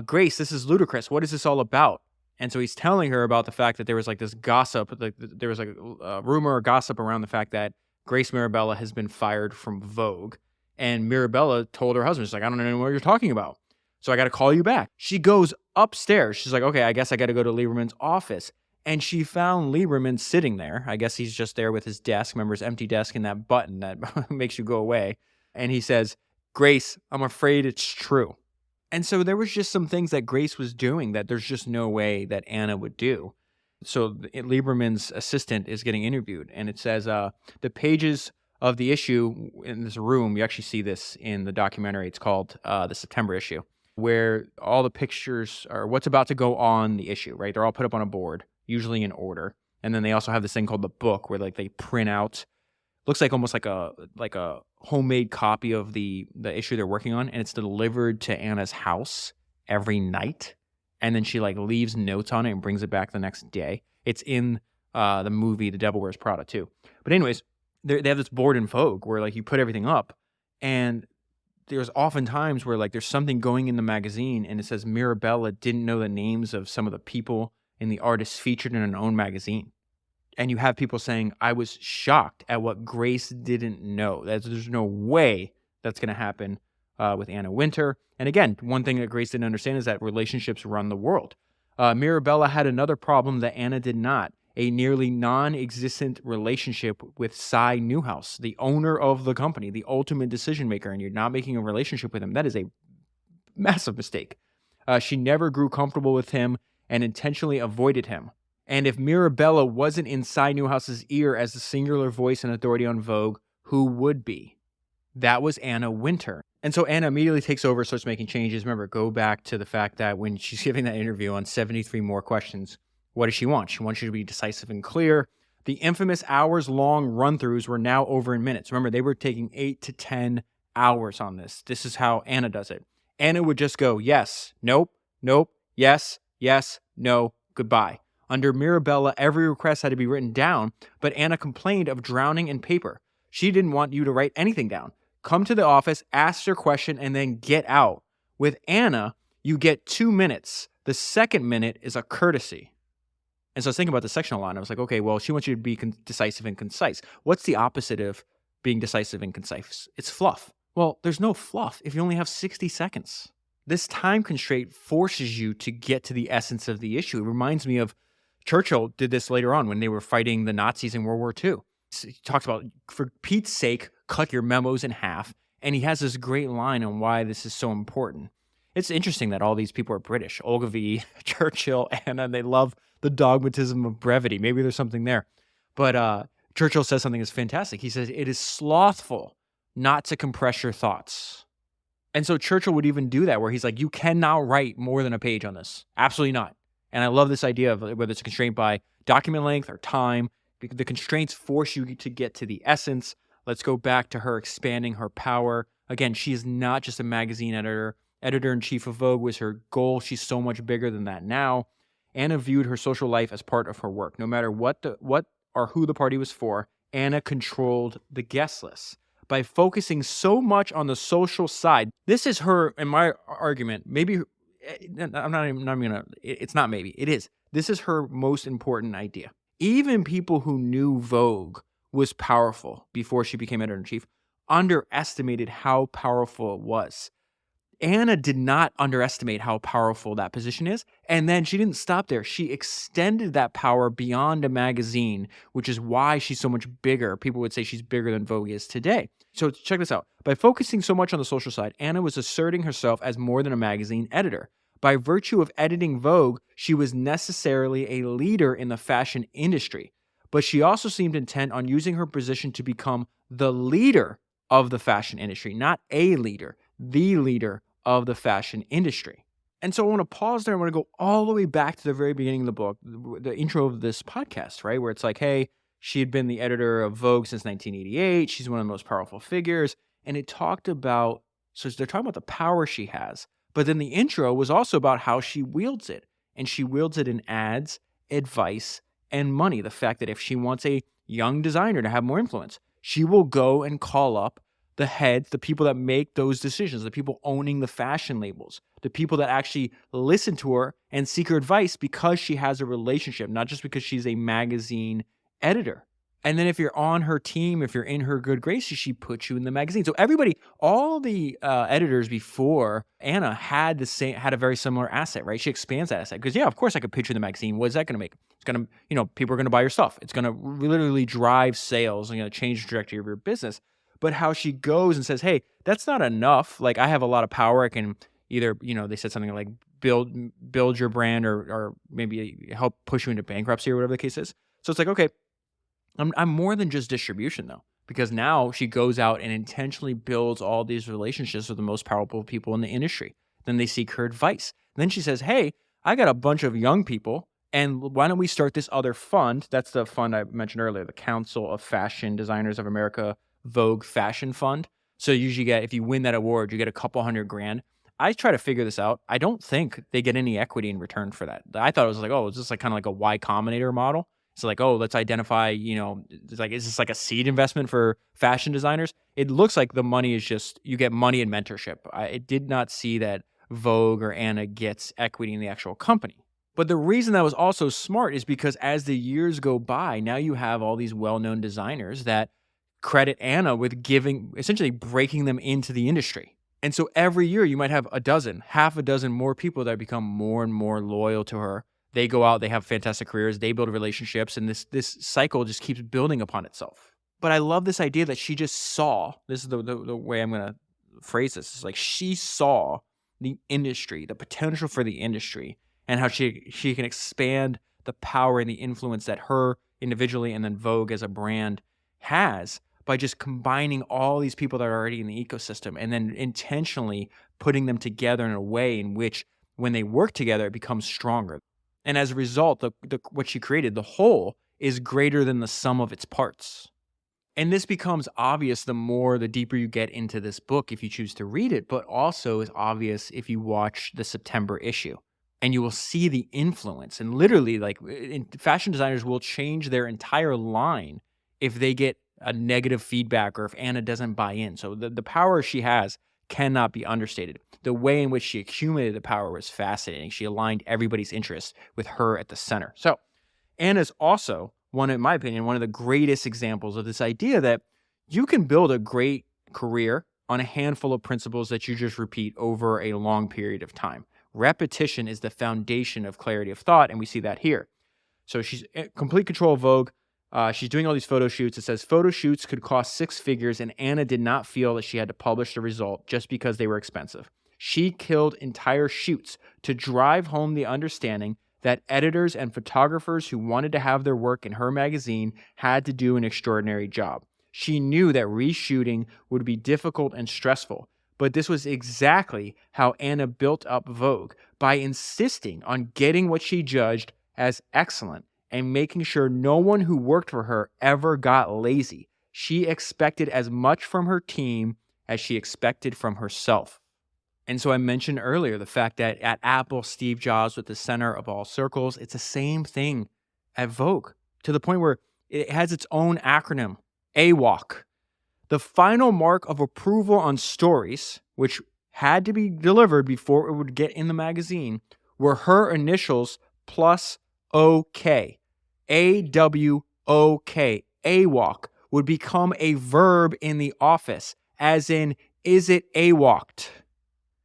Grace, this is ludicrous. What is this all about? And so he's telling her about the fact that there was like this gossip, like there was like a rumor or gossip around the fact that Grace Mirabella has been fired from Vogue. And Mirabella told her husband, she's like, I don't know what you're talking about. So I got to call you back. She goes upstairs. She's like, okay, I guess I got to go to Lieberman's office. And she found Lieberman sitting there. I guess he's just there with his desk. Remember his empty desk and that button that makes you go away. And he says, Grace, I'm afraid it's true. And so there was just some things that Grace was doing that there's just no way that Anna would do. So Lieberman's assistant is getting interviewed. And it says the pages of the issue in this room, you actually see this in the documentary. It's called the September issue, where all the pictures are what's about to go on the issue, right? They're all put up on a board, usually in order. And then they also have this thing called the book where like they print out, looks like almost like a homemade copy of the issue they're working on, and it's delivered to Anna's house every night. And then she like leaves notes on it and brings it back the next day. It's in the movie The Devil Wears Prada too. But anyways, they have this board in Vogue where like you put everything up, and there's often times where like there's something going in the magazine and it says Mirabella didn't know the names of some of the people and the artists featured in her own magazine. And you have people saying, I was shocked at what Grace didn't know. There's no way that's going to happen with Anna Wintour. And again, one thing that Grace didn't understand is that relationships run the world. Mirabella had another problem that Anna did not. A nearly non-existent relationship with Cy Newhouse, the owner of the company, the ultimate decision maker, and you're not making a relationship with him. That is a massive mistake. She never grew comfortable with him and intentionally avoided him. And if Mirabella wasn't in Cy Newhouse's ear as the singular voice and authority on Vogue, who would be? That was Anna Wintour. And so Anna immediately takes over, starts making changes. Remember, go back to the fact that when she's giving that interview on 73 more questions, what does she want? She wants you to be decisive and clear. The infamous hours-long run-throughs were now over in minutes. Remember, they were taking 8 to 10 hours on this. This is how Anna does it. Anna would just go, yes, nope, nope, yes, yes, no, goodbye. Under Mirabella, every request had to be written down, but Anna complained of drowning in paper. She didn't want you to write anything down. Come to the office, ask your question, and then get out. With Anna, you get 2 minutes. The second minute is a courtesy. And so I was thinking about the sectional line. I was like, okay, well, she wants you to be decisive and concise. What's the opposite of being decisive and concise? It's fluff. Well, there's no fluff if you only have 60 seconds. This time constraint forces you to get to the essence of the issue. It reminds me of Churchill did this later on when they were fighting the Nazis in World War II. He talks about, for Pete's sake, cut your memos in half. And he has this great line on why this is so important. It's interesting that all these people are British. Ogilvy, Churchill, Anna, they love the dogmatism of brevity. Maybe there's something there. But Churchill says something that's fantastic. He says, it is slothful not to compress your thoughts. And so Churchill would even do that where he's like, you cannot write more than a page on this. Absolutely not. And I love this idea of whether it's a constraint by document length or time. The constraints force you to get to the essence. Let's go back to her expanding her power. Again, she is not just a magazine editor. Editor-in-chief of Vogue was her goal. She's so much bigger than that now. Anna viewed her social life as part of her work. No matter what or who the party was for, Anna controlled the guest list. By focusing so much on the social side, this is her, in my argument, maybe, I'm not even gonna, it's not maybe, it is. This is her most important idea. Even people who knew Vogue was powerful before she became editor-in-chief underestimated how powerful it was. Anna did not underestimate how powerful that position is. And then she didn't stop there. She extended that power beyond a magazine, which is why she's so much bigger. People would say she's bigger than Vogue is today. So check this out. By focusing so much on the social side, Anna was asserting herself as more than a magazine editor. By virtue of editing Vogue, she was necessarily a leader in the fashion industry. But she also seemed intent on using her position to become the leader of the fashion industry, not a leader, the leader of the fashion industry. And so I want to pause there. I want to go all the way back to the very beginning of the book, the intro of this podcast, right? Where it's like, hey, she had been the editor of Vogue since 1988. She's one of the most powerful figures. And it talked about, so they're talking about the power she has. But then the intro was also about how she wields it. And she wields it in ads, advice, and money. The fact that if she wants a young designer to have more influence, she will go and call up the heads, the people that make those decisions, the people owning the fashion labels, the people that actually listen to her and seek her advice because she has a relationship, not just because she's a magazine editor. And then if you're on her team, if you're in her good graces, she puts you in the magazine. So everybody, all the editors before Anna had a very similar asset, right? She expands that asset because, yeah, of course I could picture the magazine. What is that going to make? It's going to, people are going to buy your stuff. It's going to literally drive sales and change the trajectory of your business. But how she goes and says, hey, that's not enough. Like, I have a lot of power. I can either, they said something like build your brand or maybe help push you into bankruptcy or whatever the case is. So it's like, okay, I'm more than just distribution though, because now she goes out and intentionally builds all these relationships with the most powerful people in the industry. Then they seek her advice. And then she says, hey, I got a bunch of young people, and why don't we start this other fund? That's the fund I mentioned earlier, the Council of Fashion Designers of America, Vogue Fashion Fund. So you usually get, if you win that award, you get a couple $100,000. I try to figure this out. I don't think they get any equity in return for that. I thought it was like, oh, it's just like kind of like a Y Combinator model. So like, oh, let's identify, it's like, is this like a seed investment for fashion designers? It looks like the money is just, you get money and mentorship. I did not see that Vogue or Anna gets equity in the actual company. But the reason that was also smart is because as the years go by, now you have all these well-known designers that credit Anna with essentially breaking them into the industry. And so every year you might have half a dozen more people that become more and more loyal to her. They go out, they have fantastic careers, they build relationships, and this cycle just keeps building upon itself. But I love this idea that she just saw, this is the way I'm going to phrase this, it's like she saw the industry, the potential for the industry, and how she can expand the power and the influence that her individually and then Vogue as a brand has by just combining all these people that are already in the ecosystem and then intentionally putting them together in a way in which when they work together, it becomes stronger. And as a result, what she created, the whole, is greater than the sum of its parts. And this becomes obvious the deeper you get into this book if you choose to read it, but also is obvious if you watch the September issue. And you will see the influence. And literally, fashion designers will change their entire line if they get a negative feedback or if Anna doesn't buy in. So the power she has cannot be understated. The way in which she accumulated the power was fascinating. She aligned everybody's interests with her at the center. So Anna's also, in my opinion, one of the greatest examples of this idea that you can build a great career on a handful of principles that you just repeat over a long period of time. Repetition is the foundation of clarity of thought, and we see that here. So she's in complete control of Vogue. She's doing all these photo shoots. It says photo shoots could cost 6 figures, and Anna did not feel that she had to publish the result just because they were expensive. She killed entire shoots to drive home the understanding that editors and photographers who wanted to have their work in her magazine had to do an extraordinary job. She knew that reshooting would be difficult and stressful, but this was exactly how Anna built up Vogue, by insisting on getting what she judged as excellent and making sure no one who worked for her ever got lazy. She expected as much from her team as she expected from herself. And so I mentioned earlier the fact that at Apple, Steve Jobs was the center of all circles. It's the same thing at Vogue, to the point where it has its own acronym, AWOK. The final mark of approval on stories, which had to be delivered before it would get in the magazine, were her initials plus OK. AWOK. AWOK would become a verb in the office, as in, is it AWOKed?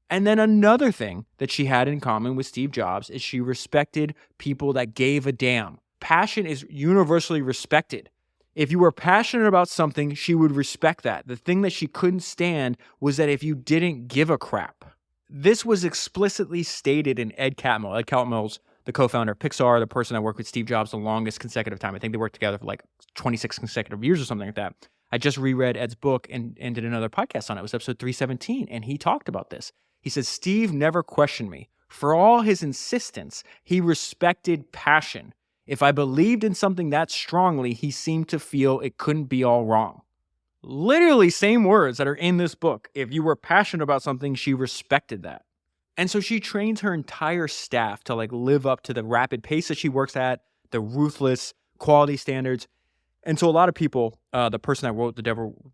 And then another thing that she had in common with Steve Jobs is she respected people that gave a damn. Passion is universally respected. If you were passionate about something, she would respect that. The thing that she couldn't stand was that if you didn't give a crap. This was explicitly stated in Ed Catmull. Ed Catmull's the co-founder of Pixar, the person that worked with Steve Jobs the longest consecutive time. I think they worked together for like 26 consecutive years or something like that. I just reread Ed's book and did another podcast on it. It was episode 317, and he talked about this. He says, Steve never questioned me. For all his insistence, he respected passion. If I believed in something that strongly, he seemed to feel it couldn't be all wrong. Literally same words that are in this book. If you were passionate about something, she respected that. And so she trains her entire staff to like live up to the rapid pace that she works at, the ruthless quality standards. And so a lot of people, the person that wrote The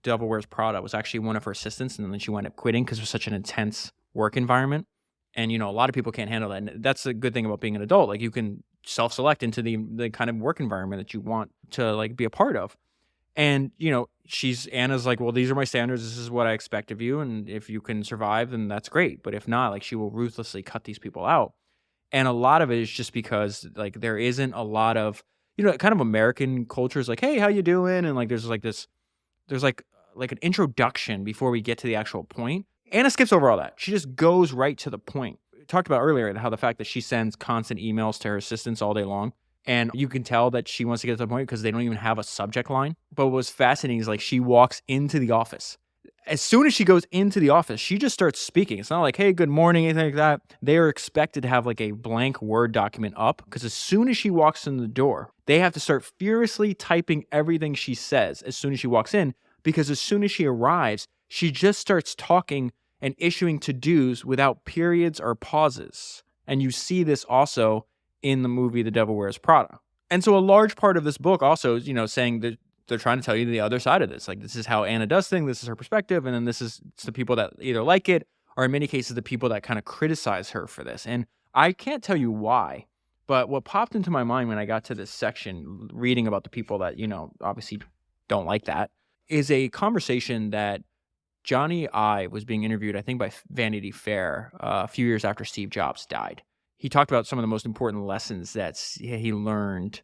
Devil Wears Prada was actually one of her assistants, and then she wound up quitting because it was such an intense work environment. And, a lot of people can't handle that. And that's a good thing about being an adult. Like, you can self-select into the kind of work environment that you want to, like, be a part of. And, Anna's like, well, these are my standards. This is what I expect of you. And if you can survive, then that's great. But if not, like, she will ruthlessly cut these people out. And a lot of it is just because, like, there isn't a lot of, kind of American culture is like, hey, how you doing? And, like, there's like an introduction before we get to the actual point. Anna skips over all that. She just goes right to the point. We talked about earlier how the fact that she sends constant emails to her assistants all day long. And you can tell that she wants to get to the point because they don't even have a subject line. But what was fascinating is like she walks into the office. As soon as she goes into the office, she just starts speaking. It's not like, hey, good morning, anything like that. They are expected to have like a blank Word document up because as soon as she walks in the door, they have to start furiously typing everything she says as soon as she walks in, because as soon as she arrives, she just starts talking and issuing to-dos without periods or pauses. And you see this also in the movie The Devil Wears Prada. And so a large part of this book also is, saying that they're trying to tell you the other side of this. Like, this is how Anna does things, this is her perspective, and then it's the people that either like it, or in many cases, the people that kind of criticize her for this. And I can't tell you why, but what popped into my mind when I got to this section, reading about the people that, obviously don't like that, is a conversation that Johnny Ive was being interviewed, I think, by Vanity Fair a few years after Steve Jobs died. He talked about some of the most important lessons that he learned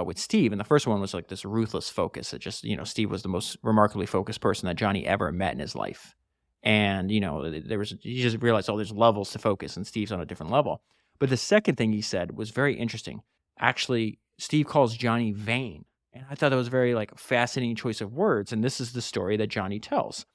with Steve. And the first one was like this ruthless focus. It just, Steve was the most remarkably focused person that Johnny ever met in his life. And, he just realized, there's levels to focus, and Steve's on a different level. But the second thing he said was very interesting. Actually, Steve calls Johnny vain. And I thought that was a very fascinating choice of words. And this is the story that Johnny tells.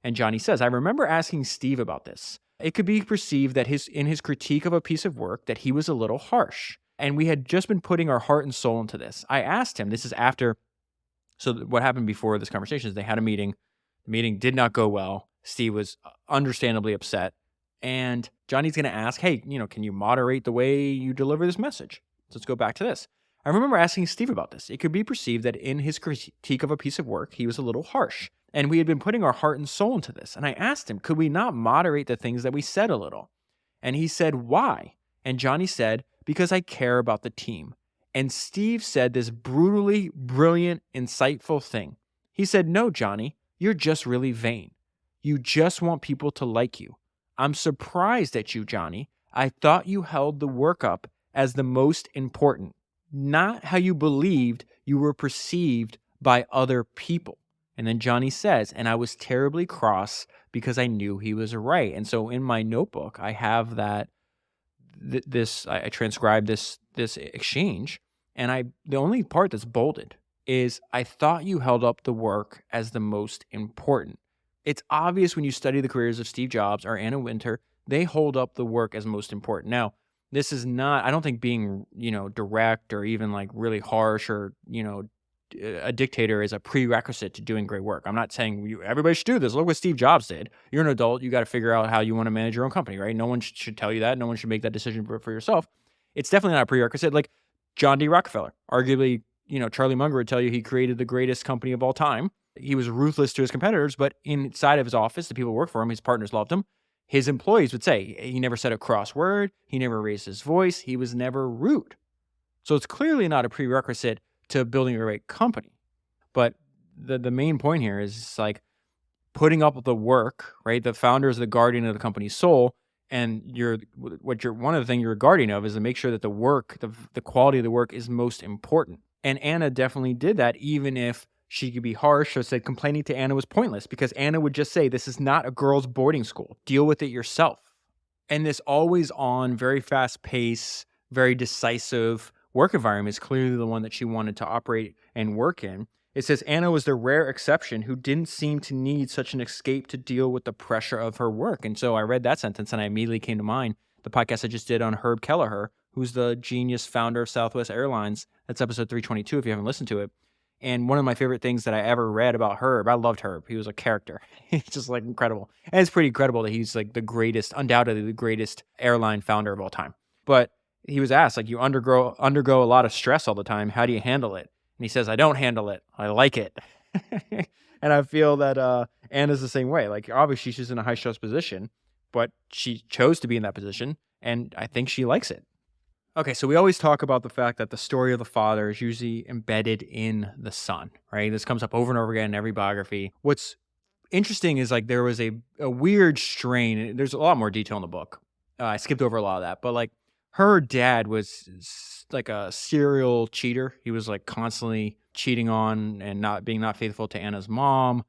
And Johnny says, I remember asking Steve about this. It could be perceived that in his critique of a piece of work that he was a little harsh. And we had just been putting our heart and soul into this. I asked him, this is after, so what happened before this conversation is they had a meeting. The meeting did not go well. Steve was understandably upset. And Johnny's going to ask, hey, can you moderate the way you deliver this message? So let's go back to this. I remember asking Steve about this. It could be perceived that in his critique of a piece of work, he was a little harsh. And we had been putting our heart and soul into this. And I asked him, could we not moderate the things that we said a little? And he said, why? And Johnny said, because I care about the team. And Steve said this brutally brilliant, insightful thing. He said, no, Johnny, you're just really vain. You just want people to like you. I'm surprised at you, Johnny. I thought you held the work up as the most important, not how you believed you were perceived by other people. And then Johnny says, and I was terribly cross because I knew he was right. And so in my notebook, I have that, I transcribed this exchange. And the only part that's bolded is, I thought you held up the work as the most important. It's obvious when you study the careers of Steve Jobs or Anna Wintour, they hold up the work as most important. Now, this is not, I don't think being, direct or even really harsh or, a dictator is a prerequisite to doing great work. I'm not saying everybody should do this. Look what Steve Jobs did. You're an adult. You got to figure out how you want to manage your own company, right? No one should tell you that. No one should make that decision for yourself. It's definitely not a prerequisite. Like John D. Rockefeller, arguably, Charlie Munger would tell you he created the greatest company of all time. He was ruthless to his competitors, but inside of his office, the people who worked for him, his partners loved him. His employees would say he never said a cross word. He never raised his voice. He was never rude. So it's clearly not a prerequisite to building a great company. But the main point here is putting up the work, right? The founder is the guardian of the company's soul. And one of the things you're a guardian of is to make sure that the work, the quality of the work is most important. And Anna definitely did that, even if she could be harsh or said complaining to Anna was pointless, because Anna would just say, this is not a girls' boarding school. Deal with it yourself. And this always on, very fast pace, very decisive work environment is clearly the one that she wanted to operate and work in. It says Anna was the rare exception who didn't seem to need such an escape to deal with the pressure of her work. And so I read that sentence and I immediately came to mind the podcast I just did on Herb Kelleher, who's the genius founder of Southwest Airlines. That's episode 322 if you haven't listened to it. And one of my favorite things that I ever read about Herb, I loved Herb. He was a character. He's just like incredible. And it's pretty incredible that he's like the greatest, undoubtedly the greatest airline founder of all time. But he was asked, like, you undergo a lot of stress all the time. How do you handle it? And he says, I don't handle it. I like it. And I feel that Anna's the same way. Like, obviously she's in a high stress position, but she chose to be in that position. And I think she likes it. Okay, so we always talk about the fact that the story of the father is usually embedded in the son, right? This comes up over and over again in every biography. What's interesting is like there was a weird strain. There's a lot more detail in the book. I skipped over a lot of that, but like her dad was like a serial cheater. He was like constantly cheating on and not faithful to Anna's mom.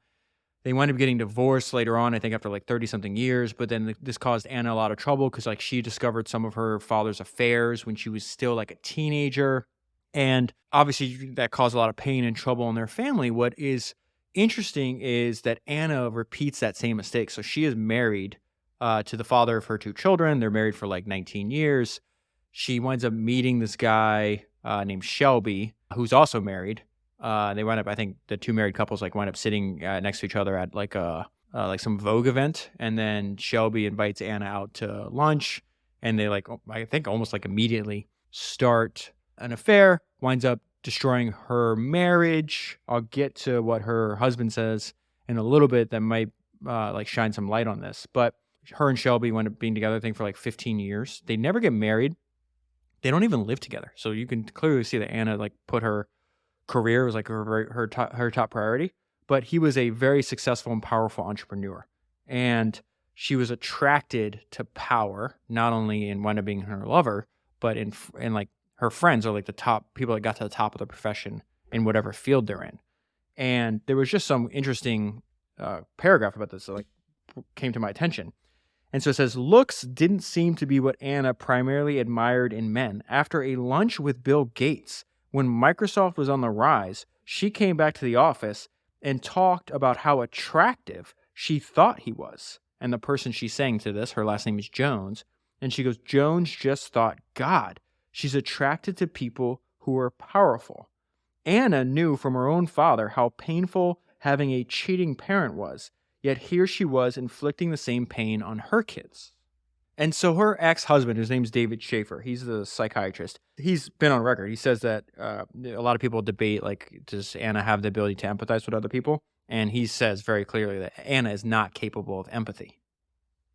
They wind up getting divorced later on, I think after like 30-something years. But then this caused Anna a lot of trouble because like she discovered some of her father's affairs when she was still like a teenager. And obviously that caused a lot of pain and trouble in their family. What is interesting is that Anna repeats that same mistake. So she is married to the father of her two children. They're married for like 19 years. She winds up meeting this guy named Shelby, who's also married. They wind up, I think the two married couples like wind up sitting next to each other at like some Vogue event. And then Shelby invites Anna out to lunch and they like, I think almost like immediately start an affair, winds up destroying her marriage. I'll get to what her husband says in a little bit that might like shine some light on this. But her and Shelby wind up being together, I think, for like 15 years. They never get married. They don't even live together. So you can clearly see that Anna like put her career was like her top priority, but he was a very successful and powerful entrepreneur. And she was attracted to power, not only in wound up being her lover, but in like her friends are like the top people that got to the top of the profession in whatever field they're in. And there was just some interesting paragraph about this that like came to my attention. And so it says, looks didn't seem to be what Anna primarily admired in men. After a lunch with Bill Gates, when Microsoft was on the rise, she came back to the office and talked about how attractive she thought he was. And the person she's saying to this, her last name is Jones. And she goes, Jones just thought, God, she's attracted to people who are powerful. Anna knew from her own father how painful having a cheating parent was. Yet here she was inflicting the same pain on her kids. And so her ex-husband, whose name's David Schaefer, he's the psychiatrist. He's been on record. He says that a lot of people debate, like, does Anna have the ability to empathize with other people? And he says very clearly that Anna is not capable of empathy.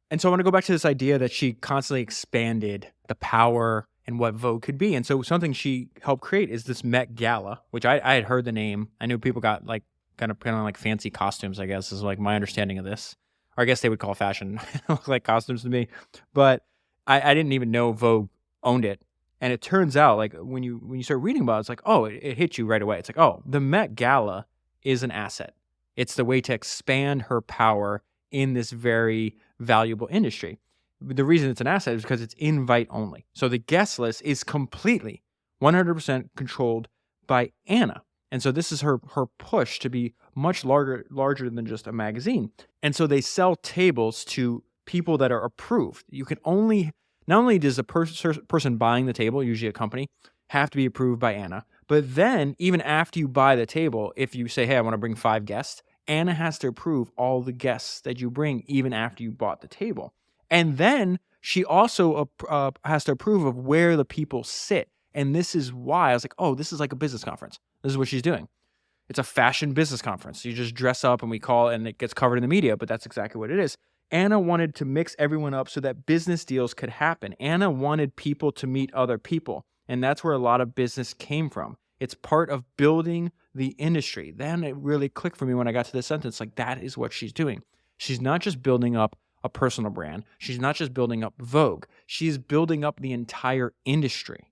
And so I want to go back to this idea that she constantly expanded the power and what Vogue could be. And so something she helped create is this Met Gala, which I had heard the name. I knew people got like kind of put on like fancy costumes, I guess, is like my understanding of this. Or I guess they would call fashion look like costumes to me. But I didn't even know Vogue owned it. And it turns out, like, when you start reading about it, it's like, oh, it hit you right away. It's like, oh, the Met Gala is an asset. It's the way to expand her power in this very valuable industry. The reason it's an asset is because it's invite only. So the guest list is completely 100% controlled by Anna. And so this is her push to be much larger than just a magazine. And so they sell tables to people that are approved. You can not only does the person buying the table, usually a company, have to be approved by Anna, but then even after you buy the table, if you say, hey, I want to bring 5 guests, Anna has to approve all the guests that you bring even after you bought the table. And then she also has to approve of where the people sit. And this is why I was like, oh, this is like a business conference. This is what she's doing. It's a fashion business conference. You just dress up and we call it and it gets covered in the media, but that's exactly what it is. Anna wanted to mix everyone up so that business deals could happen. Anna wanted people to meet other people. And that's where a lot of business came from. It's part of building the industry. Then it really clicked for me when I got to this sentence, like that is what she's doing. She's not just building up a personal brand. She's not just building up Vogue. She's building up the entire industry.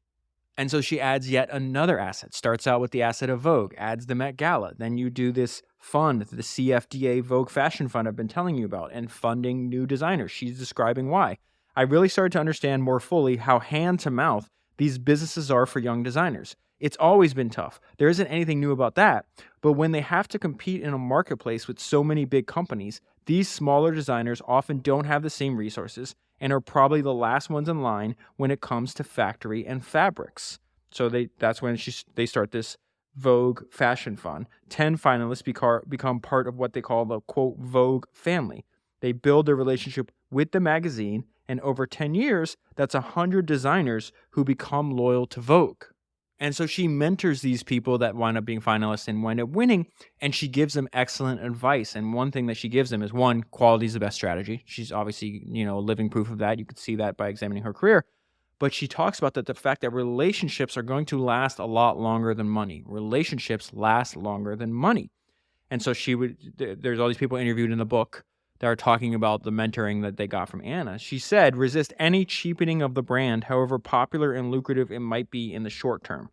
And so she adds yet another asset. Starts out with the asset of Vogue, adds the Met Gala. Then you do this fund, the CFDA Vogue Fashion Fund I've been telling you about, and funding new designers. She's describing why. I really started to understand more fully how hand to mouth these businesses are for young designers. It's always been tough. There isn't anything new about that. But when they have to compete in a marketplace with so many big companies, these smaller designers often don't have the same resources and are probably the last ones in line when it comes to factory and fabrics. So that's when they start this Vogue Fashion Fund. 10 finalists become part of what they call the, quote, Vogue family. They build their relationship with the magazine, and over 10 years, that's 100 designers who become loyal to Vogue. And so she mentors these people that wind up being finalists and wind up winning, and she gives them excellent advice. And one thing that she gives them is, one, quality is the best strategy. She's obviously, living proof of that. You could see that by examining her career. But she talks about the fact that relationships are going to last a lot longer than money. Relationships last longer than money. And so there's all these people interviewed in the book that are talking about the mentoring that they got from Anna. She said, resist any cheapening of the brand, however popular and lucrative it might be in the short term.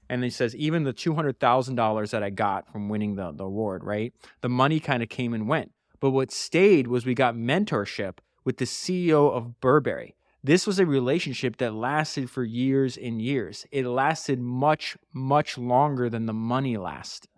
And he says, even the $200,000 that I got from winning the award, right? The money kind of came and went. But what stayed was we got mentorship with the CEO of Burberry. This was a relationship that lasted for years and years. It lasted much, much longer than the money lasted.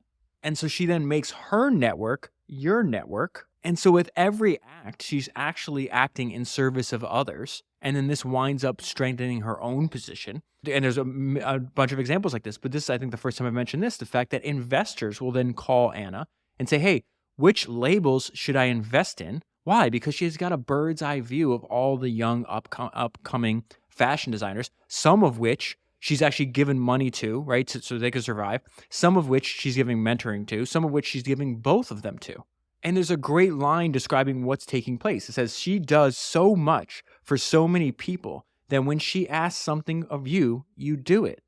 And so she then makes her network your network. And so with every act, she's actually acting in service of others. And then this winds up strengthening her own position. And there's a bunch of examples like this. But this is, I think, the first time I've mentioned this, the fact that investors will then call Anna and say, hey, which labels should I invest in? Why? Because she's got a bird's eye view of all the young upcoming fashion designers, some of which she's actually given money to, right, so they could survive, some of which she's giving mentoring to, some of which she's giving both of them to. And there's a great line describing what's taking place. It says she does so much for so many people that when she asks something of you, you do it.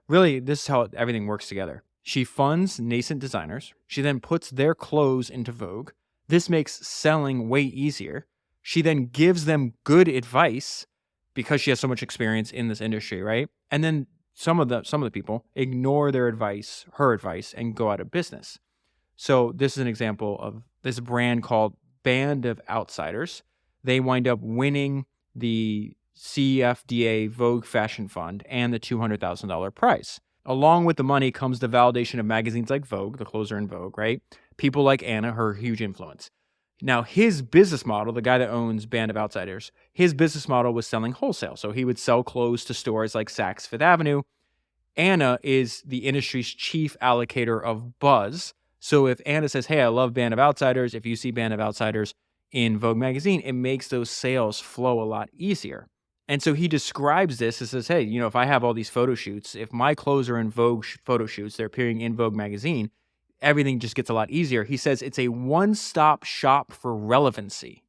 Really, this is how everything works together. She funds nascent designers. She then puts their clothes into Vogue. This makes selling way easier. She then gives them good advice because she has so much experience in this industry, right? And then some of the people ignore her advice, and go out of business. So this is an example of this brand called Band of Outsiders. They wind up winning the CFDA Vogue Fashion Fund and the $200,000 prize. Along with the money comes the validation of magazines like Vogue, the clothes are in Vogue, right? People like Anna, her huge influence. Now, his business model, the guy that owns Band of Outsiders, his business model was selling wholesale. So he would sell clothes to stores like Saks Fifth Avenue. Anna is the industry's chief allocator of buzz. So if Anna says, hey, I love Band of Outsiders, if you see Band of Outsiders in Vogue magazine, it makes those sales flow a lot easier. And so he describes this and says, hey, if I have all these photo shoots, if my clothes are in Vogue photo shoots, they're appearing in Vogue magazine, everything just gets a lot easier. He says it's a one-stop shop for relevancy.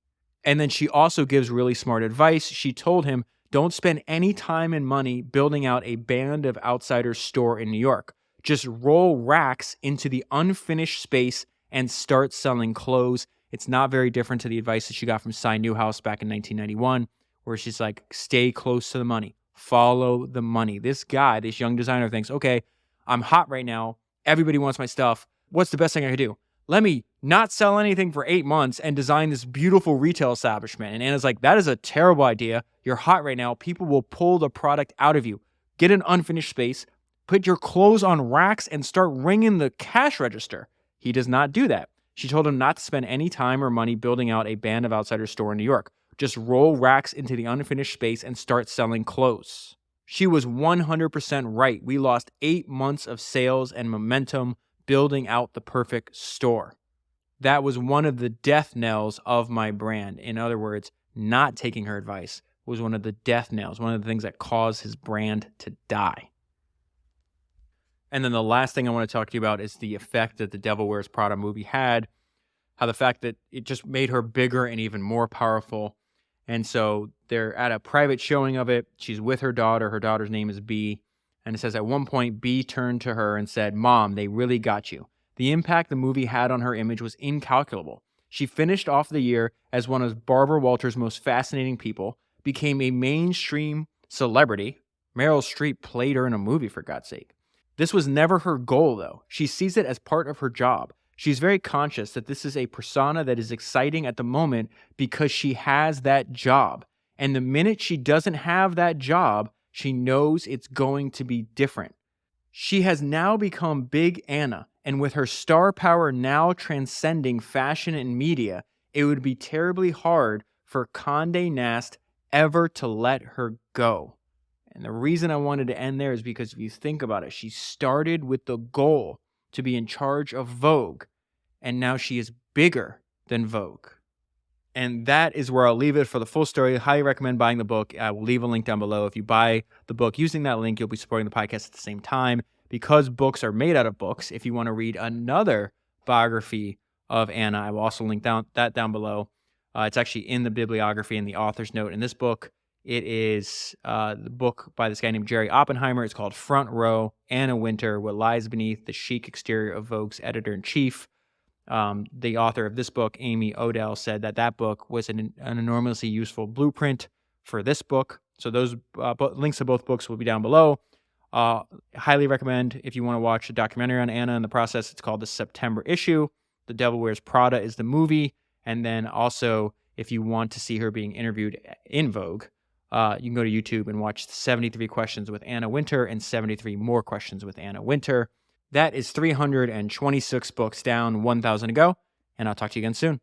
And then she also gives really smart advice. She told him, don't spend any time and money building out a Band of Outsiders store in New York. Just roll racks into the unfinished space and start selling clothes. It's not very different to the advice that she got from Cy Newhouse back in 1991, where she's like, stay close to the money. Follow the money. This guy, this young designer thinks, okay, I'm hot right now. Everybody wants my stuff. What's the best thing I could do? Let me not sell anything for 8 months and design this beautiful retail establishment. And Anna's like, that is a terrible idea. You're hot right now. People will pull the product out of you. Get an unfinished space. Put your clothes on racks and start ringing the cash register. He does not do that. She told him not to spend any time or money building out a Band of Outsiders store in New York. Just roll racks into the unfinished space and start selling clothes. She was 100% right. We lost 8 months of sales and momentum building out the perfect store. That was one of the death knells of my brand. In other words, not taking her advice was one of the death knells, one of the things that caused his brand to die. And then the last thing I want to talk to you about is the effect that the Devil Wears Prada movie had, how the fact that it just made her bigger and even more powerful. And so they're at a private showing of it. She's with her daughter. Her daughter's name is B. And it says at one point, B turned to her and said, Mom, they really got you. The impact the movie had on her image was incalculable. She finished off the year as one of Barbara Walters' most fascinating people, became a mainstream celebrity. Meryl Streep played her in a movie, for God's sake. This was never her goal, though. She sees it as part of her job. She's very conscious that this is a persona that is exciting at the moment because she has that job. And the minute she doesn't have that job, she knows it's going to be different. She has now become Big Anna, and with her star power now transcending fashion and media, it would be terribly hard for Condé Nast ever to let her go. And the reason I wanted to end there is because if you think about it, she started with the goal to be in charge of Vogue, and now she is bigger than Vogue. And that is where I'll leave it for the full story. I highly recommend buying the book. I will leave a link down below. If you buy the book using that link, you'll be supporting the podcast at the same time. Because books are made out of books, if you want to read another biography of Anna, I will also link that down below. It's actually in the bibliography in the author's note in this book. It is the book by this guy named Jerry Oppenheimer. It's called Front Row, Anna Wintour, What Lies Beneath the Chic Exterior of Vogue's Editor-in-Chief. The author of this book, Amy Odell, said that book was an enormously useful blueprint for this book. So those links to both books will be down below. Highly recommend if you want to watch a documentary on Anna in the process. It's called The September Issue. The Devil Wears Prada is the movie. And then also, if you want to see her being interviewed in Vogue, you can go to YouTube and watch 73 Questions with Anna Wintour and 73 More Questions with Anna Wintour. That is 326 books down, 1,000 to go, and I'll talk to you again soon.